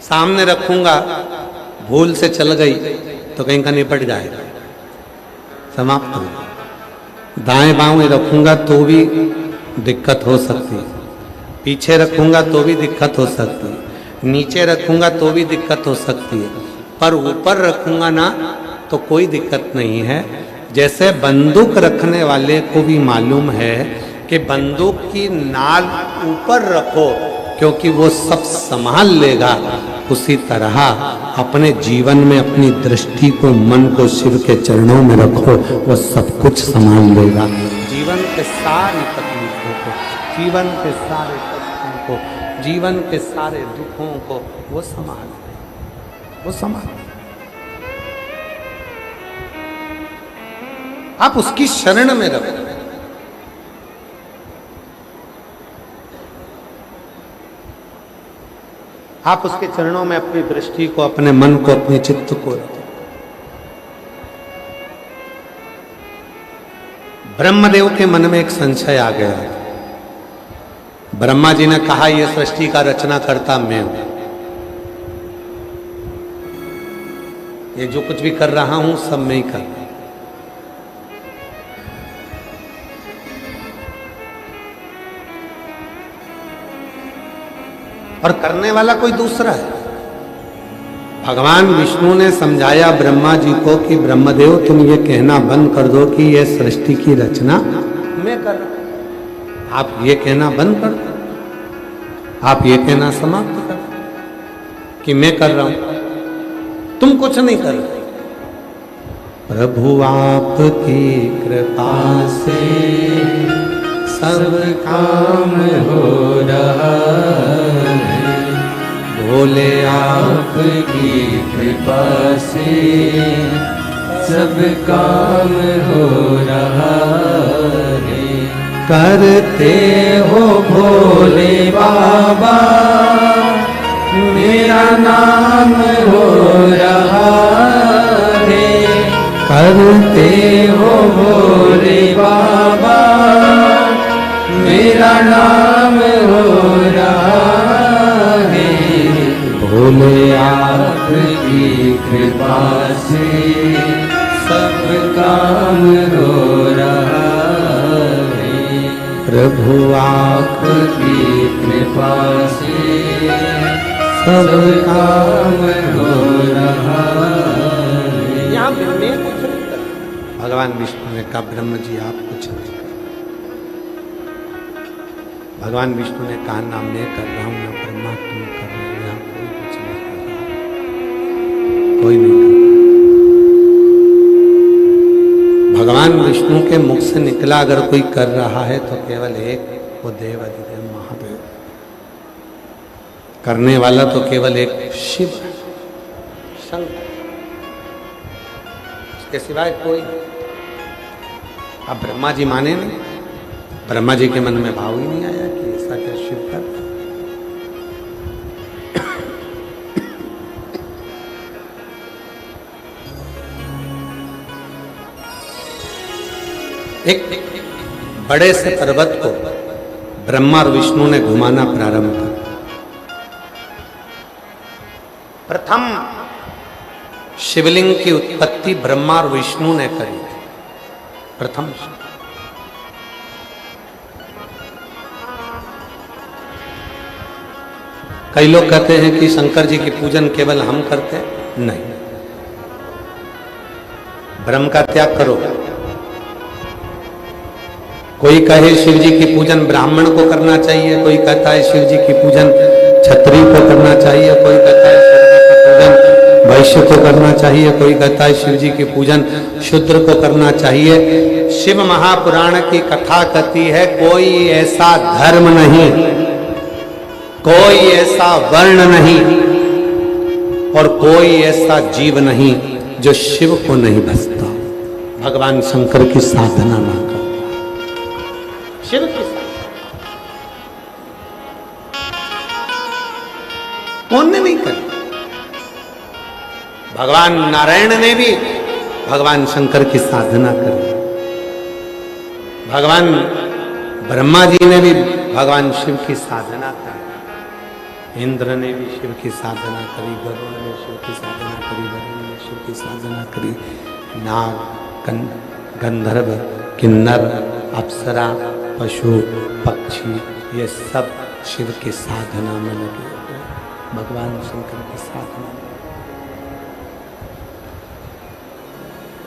S1: सामने रखूंगा, भूल से चल गई तो कहीं का निपट जाएगा, समाप्त हो। दाएं बाएं रखूंगा तो भी दिक्कत हो सकती है, पीछे रखूंगा तो भी दिक्कत हो सकती है, नीचे रखूंगा तो भी दिक्कत हो सकती है, पर ऊपर रखूंगा ना तो कोई दिक्कत नहीं है। जैसे बंदूक रखने वाले को भी मालूम है कि बंदूक की नाल ऊपर रखो क्योंकि वो सब संभाल लेगा, उसी तरह अपने जीवन में अपनी दृष्टि को, मन को शिव के चरणों में रखो, वो सब कुछ संभाल लेगा। जीवन के सारी तकलीफों को, जीवन के सारे कष्टों को, जीवन के सारे दुखों को वो संभाल, वो संभाल। आप उसकी शरण में रखो। आप उसके चरणों में अपनी दृष्टि को, अपने मन को, अपने चित्त को रखो। ब्रह्मदेव के मन में एक संशय आ गया। ब्रह्मा जी ने कहा यह सृष्टि का रचना करता मैं हूं, ये जो कुछ भी कर रहा हूं सब मैं ही कर रहा हूं। और करने वाला कोई दूसरा है। भगवान विष्णु ने समझाया ब्रह्मा जी को कि ब्रह्मदेव तुम ये कहना बंद कर दो कि ये सृष्टि की रचना मैं कर रहा हूं। आप ये कहना बंद कर दो, आप ये कहना समाप्त कर दो कि मैं कर रहा हूं, तुम कुछ नहीं कर रहे। प्रभु आपकी कृपा से सब काम हो रहा है, भोले
S2: आपकी कृपा से सब काम हो रहा है।
S1: करते
S2: हो भोले बाबा मेरा नाम हो रहा है। करते हो भोले बाबा मेरा नाम हो रहा है। भोले आपकी कृपा से सब काम हो रहा है।
S1: प्रभु
S2: आपकी कृपा से सब काम हो रहा है।
S1: यहाँ पे मैं कुछ नहीं कर रहा। भगवान विष्णु ने कहा ब्रह्म जी आप कुछ नहीं कर। भगवान विष्णु ने कहा ना मैं कर रहा हूं ना ब्रह्मा तुम कर रहे हो, यहाँ कोई कुछ नहीं कर रहा, कोई नहीं कर रहा। भगवान विष्णु के मुख से निकला अगर कोई कर रहा है तो केवल एक, वो देव अधिदेव महादेव। करने वाला तो केवल एक शिव शंकर, उसके सिवाय कोई। अब ब्रह्मा जी माने नहीं, ब्रह्मा जी के मन में भाव ही नहीं आया कि ऐसा क्या शिव कर। एक बड़े से पर्वत को ब्रह्मा और विष्णु ने घुमाना प्रारंभ किया। प्रथम शिवलिंग की उत्पत्ति ब्रह्मा और विष्णु ने करी थी। प्रथम कई लोग कहते हैं कि शंकर जी की पूजन केवल हम करते हैं, नहीं। ब्रह्म का त्याग करो। कोई कहे शिव जी की पूजन ब्राह्मण को करना चाहिए, कोई कहता है शिव जी की पूजन क्षत्रिय को करना चाहिए, कोई कहता है शिव जी की पूजन वैश्य को करना चाहिए, कोई कहता है शिव जी की पूजन शूद्र को करना चाहिए। शिव महापुराण की कथा कहती है कोई ऐसा धर्म नहीं, कोई ऐसा वर्ण नहीं और कोई ऐसा जीव नहीं जो शिव को नहीं भजता, भगवान शंकर की साधना ना करता। शिव की कौन ने नहीं करी? भगवान नारायण ने भी भगवान शंकर की साधना करी, भगवान ब्रह्मा जी ने भी भगवान शिव की साधना करी, इंद्र ने भी शिव की साधना करी, गरुड़ ने शिव की साधना करी, वरुण ने शिव की साधना करी, नाग, गंधर्व, किन्नर, अप्सरा, पशु, पक्षी, ये सब शिव की साधना में लगे हुए, भगवान शंकर की साधना में,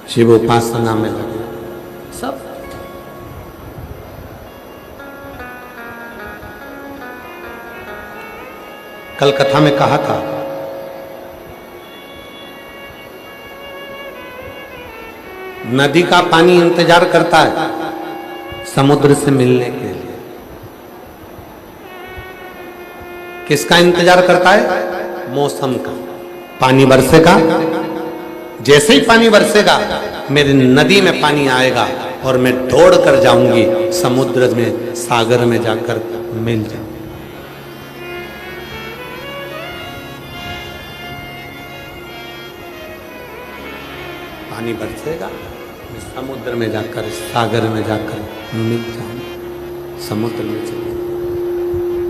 S1: शिव उपासना में लगे सब। कल कथा में कहा था नदी का पानी इंतजार करता है समुद्र से मिलने के लिए। किसका इंतजार करता है? मौसम का। पानी बरसेगा, जैसे ही पानी बरसेगा मेरी नदी में पानी आएगा और मैं दौड़ कर जाऊंगी समुद्र में, सागर में जाकर मिल जाऊंगी। पानी बरसेगा, मैं समुद्र में जाकर, सागर में जाकर मिल जाऊंगी, समुद्र में चले,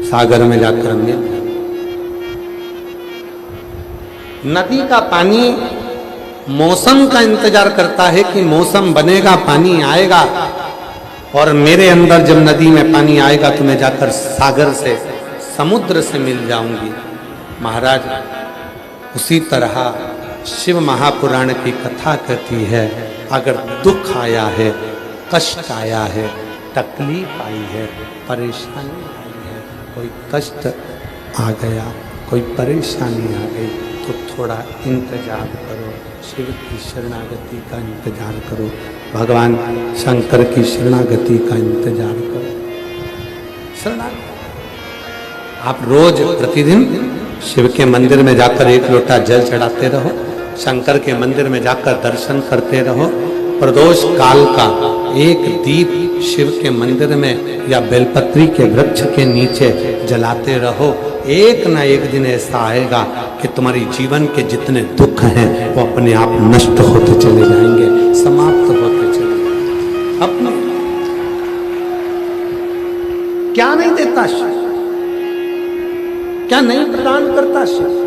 S1: सागर में जाकर मिल जाऊंगी। नदी का पानी मौसम का इंतजार करता है कि मौसम बनेगा, पानी आएगा, और मेरे अंदर जब नदी में पानी आएगा तो मैं जाकर सागर से, समुद्र से मिल जाऊंगी। महाराज, उसी तरह शिव महापुराण की कथा कहती है, अगर दुख आया है, कष्ट आया है, तकलीफ आई है, परेशानी आई है, कोई कष्ट आ गया, कोई परेशानी आ गई, तो थोड़ा इंतजार करो, शिव की शरणागति का इंतजार करो, भगवान शंकर की शरणागति का इंतजार करो। शरणागति आप रोज प्रतिदिन शिव के मंदिर में जाकर एक लोटा जल चढ़ाते रहो, शंकर के मंदिर में जाकर दर्शन करते रहो, प्रदोष काल का एक दीप शिव के मंदिर में या बेलपत्री के वृक्ष के नीचे जलाते रहो। एक ना एक दिन ऐसा आएगा कि तुम्हारी जीवन के जितने दुख हैं वो अपने आप नष्ट होते चले जाएंगे, समाप्त होते चले जाएंगे। अपने क्या नहीं देता शिव, क्या नहीं प्रदान करता शिव।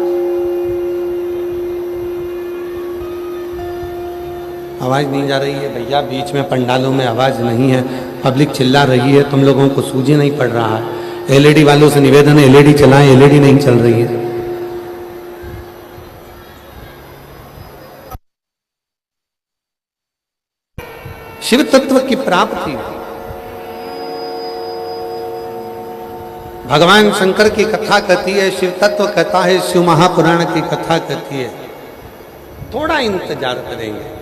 S1: आवाज नहीं जा रही है भैया, बीच में पंडालों में आवाज नहीं है, पब्लिक चिल्ला रही है, तुम लोगों को सूझी नहीं पड़ रहा है। एलईडी वालों से निवेदन है, एलईडी चलाएं, एलईडी नहीं चल रही है। शिव तत्व की प्राप्ति, भगवान शंकर की कथा कहती है, शिव तत्व कहता है, शिव महापुराण की कथा कहती है, थोड़ा इंतजार करेंगे।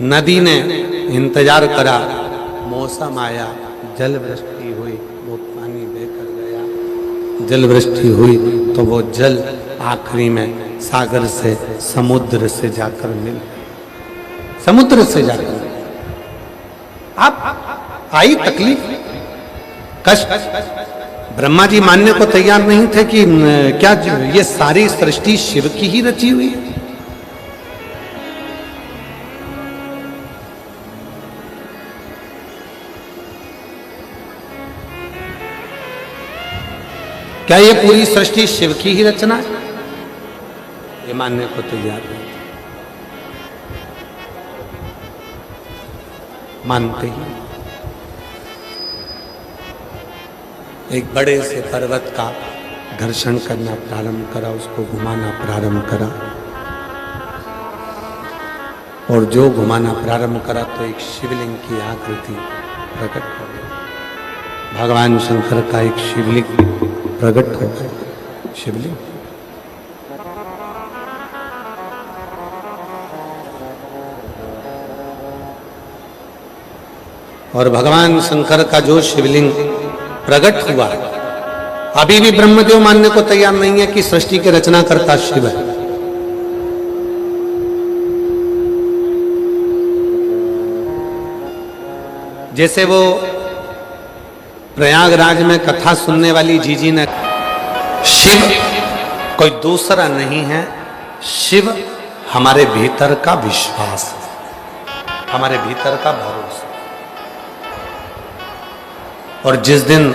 S1: नदी ने इंतजार करा, मौसम आया, जल वृष्टि हुई, वो पानी बहकर गया, जल वृष्टि हुई तो वो जल आखिरी में सागर से, समुद्र से जाकर मिल, समुद्र से जाकर आप आई तकलीफ, कष्ट। ब्रह्मा जी मानने को तैयार नहीं थे कि क्या ये सारी सृष्टि शिव की ही रची हुई है। क्या ये पूरी सृष्टि शिव की ही रचना है? ये मानने को तैयार नहीं, मानते ही। एक बड़े से पर्वत का घर्षण करना प्रारंभ करा, उसको घुमाना प्रारंभ करा, और जो घुमाना प्रारंभ करा तो एक शिवलिंग की आकृति प्रकट हो गई। भगवान शंकर का एक शिवलिंग प्रकट हो गया, शिवलिंग। और भगवान शंकर का जो शिवलिंग प्रकट हुआ, अभी भी ब्रह्मदेव मानने को तैयार नहीं है कि सृष्टि के रचना करता शिव है। जैसे वो प्रयागराज में कथा सुनने वाली जीजी ने, शिव कोई दूसरा नहीं है, शिव हमारे भीतर का विश्वास, हमारे भीतर का भरोसा। और जिस दिन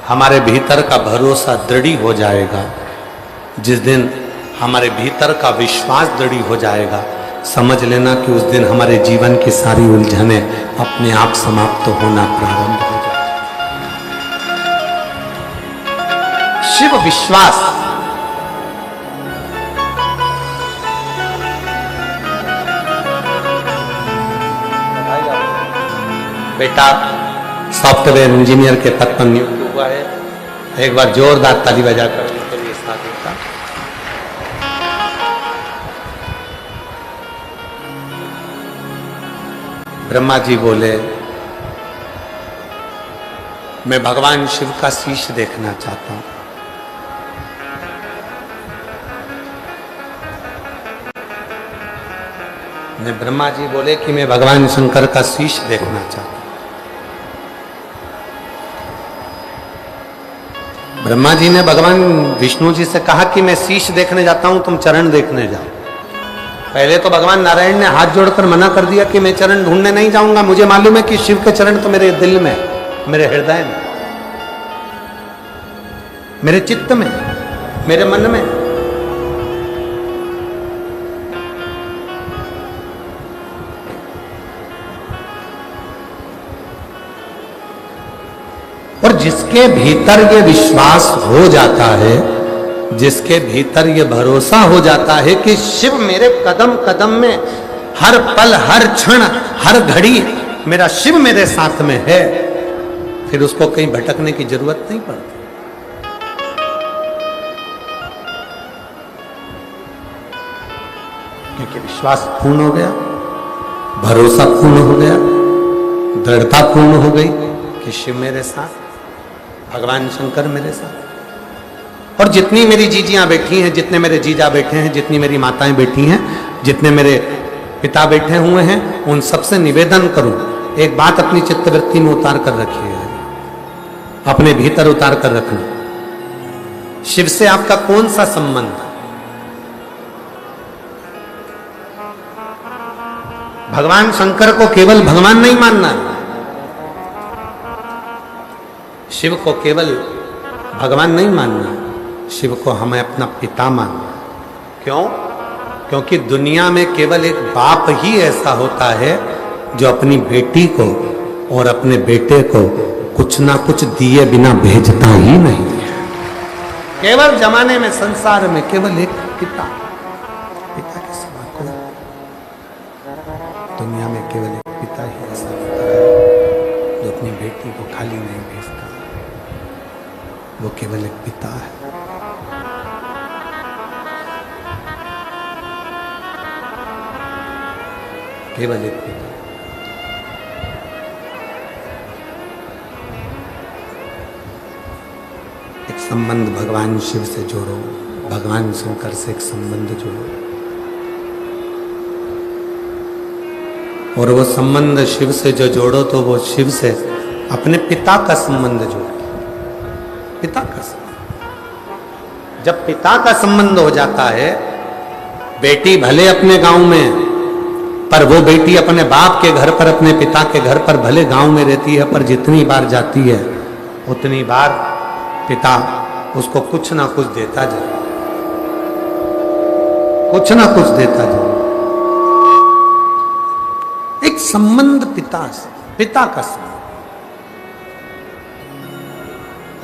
S1: हमारे भीतर का भरोसा दृढ़ हो जाएगा, जिस दिन हमारे भीतर का विश्वास दृढ़ हो जाएगा, समझ लेना कि उस दिन हमारे जीवन की सारी उलझनें अपने आप समाप्त होना प्रारंभ हो जाएगी। शिव विश्वास, बेटा सॉफ्टवेयर इंजीनियर के पद पर नियुक्त हुआ है। एक बार जोरदार ताली बजाकर उनके लिए स्वागत का। ब्रह्मा जी बोले, मैं भगवान शिव का शीश देखना चाहता हूं। ब्रह्मा जी बोले कि मैं भगवान शंकर का शीश देखना चाहता हूं। ब्रह्मा जी ने भगवान विष्णु जी से कहा कि मैं शीश देखने जाता हूं, तुम चरण देखने जाओ। पहले तो भगवान नारायण ने हाथ जोड़कर मना कर दिया कि मैं चरण ढूंढने नहीं जाऊंगा, मुझे मालूम है कि शिव के चरण तो मेरे दिल में, मेरे हृदय में, मेरे चित्त में, मेरे मन में। और जिसके भीतर ये विश्वास हो जाता है, जिसके भीतर ये भरोसा हो जाता है कि शिव मेरे कदम कदम में, हर पल, हर क्षण, हर घड़ी मेरा शिव मेरे साथ में है, फिर उसको कहीं भटकने की जरूरत नहीं पड़ती। क्योंकि विश्वास पूर्ण हो गया, भरोसा पूर्ण हो गया, दृढ़ता पूर्ण हो गई कि शिव मेरे साथ, भगवान शंकर मेरे साथ। और जितनी मेरी जीजियां बैठी हैं, जितने मेरे जीजा बैठे हैं, जितनी मेरी माताएं बैठी हैं, जितने मेरे पिता बैठे हुए हैं, उन सबसे निवेदन करूं, एक बात अपनी चित्तवृत्ति में उतार कर रखिए, अपने भीतर उतार कर रखना। शिव से आपका कौन सा संबंध? भगवान शंकर को केवल भगवान नहीं मानना, शिव को केवल भगवान नहीं मानना, शिव को हमें अपना पिता मानना। क्यों? क्योंकि दुनिया में केवल एक बाप ही ऐसा होता है जो अपनी बेटी को और अपने बेटे को कुछ ना कुछ दिए बिना भेजता ही नहीं है। केवल जमाने में, संसार में केवल एक पिता, पिता के सिवा कोई दुनिया में केवल एक पिता ही ऐसा होता है जो अपनी बेटी को खाली नहीं भेजता। वो केवल एक पिता है। केवल एक पिता। एक संबंध भगवान शिव से जोड़ो, भगवान शंकर से एक संबंध जोड़ो, और वो संबंध शिव से जो जोड़ो तो वो शिव से अपने पिता का संबंध जोड़ो। पिता का संबंध, जब पिता का संबंध हो जाता है, बेटी भले अपने गांव में, पर वो बेटी अपने बाप के घर पर, अपने पिता के घर पर भले गांव में रहती है, पर जितनी बार जाती है उतनी बार पिता उसको कुछ ना कुछ देता जरूर, कुछ ना कुछ देता जरूर। एक संबंध पिता से, पिता का संबंध।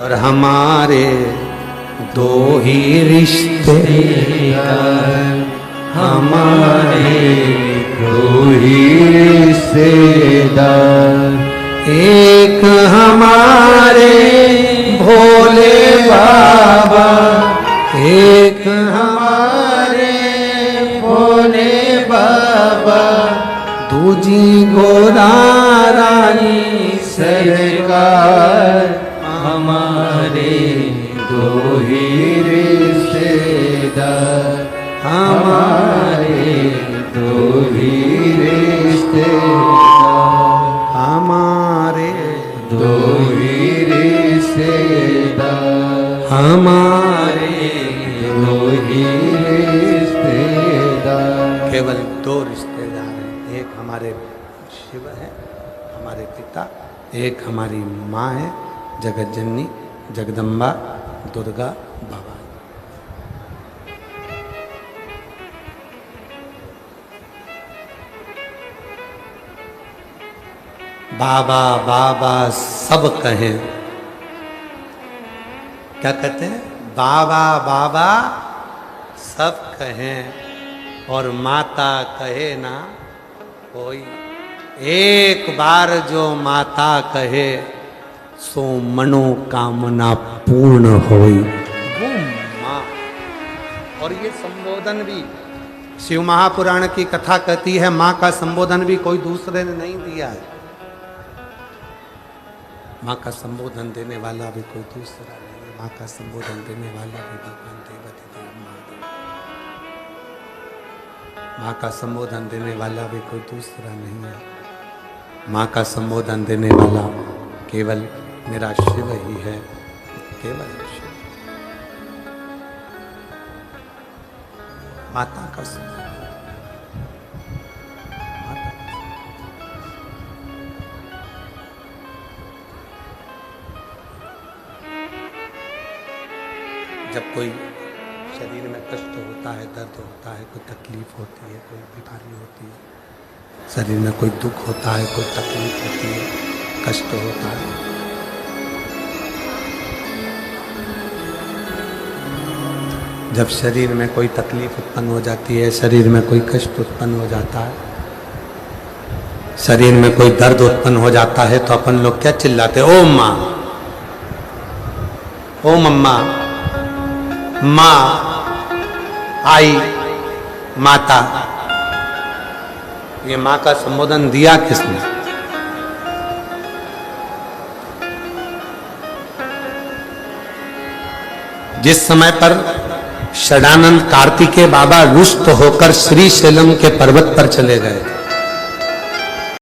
S1: और हमारे दो ही रिश्ते,
S2: हमारे दो ही रिश्तेदार,
S1: एक हमारे भोले बाबा, एक
S2: हमारे भोले बाबा,
S1: दूजी गोरा रानी
S2: सरकार, हमारे दो ही रिश्तेदार, हमारे दो ही रिश्तेदार,
S1: हमारे
S2: दो ही रिश्तेदार,
S1: हमारे
S2: दो ही रिश्तेदार।
S1: केवल दो रिश्तेदार हैं, एक हमारे शिव है, हमारे पिता, एक हमारी माँ है, जगत जननी जगदम्बा दुर्गा बाबा। बाबा बाबा सब कहें, क्या कहते हैं? बाबा बाबा सब कहें और माता कहे ना कोई। एक बार जो माता कहे सो मनोकामना पूर्ण होई, वो माँ। और ये संबोधन भी शिव महापुराण की कथा कहती है, माँ का संबोधन भी कोई दूसरे ने नहीं दिया है। माँ का संबोधन देने वाला भी कोई दूसरा नहीं है। माँ का संबोधन देने वाला भी भगवान देवती देव महादेव। माँ का संबोधन देने वाला भी कोई दूसरा नहीं है। माँ का संबोधन देने वाला केवल मेरा शिव ही है, केवल शिव। माता का संबोधन, माता का जब कोई शरीर में कष्ट होता है, दर्द होता है, कोई तकलीफ होती है, कोई बीमारी होती है, शरीर में कोई दुख होता है, कोई तकलीफ होती है, कष्ट होता है, जब शरीर में कोई तकलीफ उत्पन्न हो जाती है, शरीर में कोई कष्ट उत्पन्न हो जाता है, शरीर में कोई दर्द उत्पन्न हो जाता है, तो अपन लोग क्या चिल्लाते हैं? ओ माँ, ओ मम्मा, माँ, आई, माता। ये माँ का संबोधन दिया किसने? जिस समय पर षडानंद कार्तिकेय बाबा रुष्ट होकर श्री शैलम के पर्वत पर चले गए,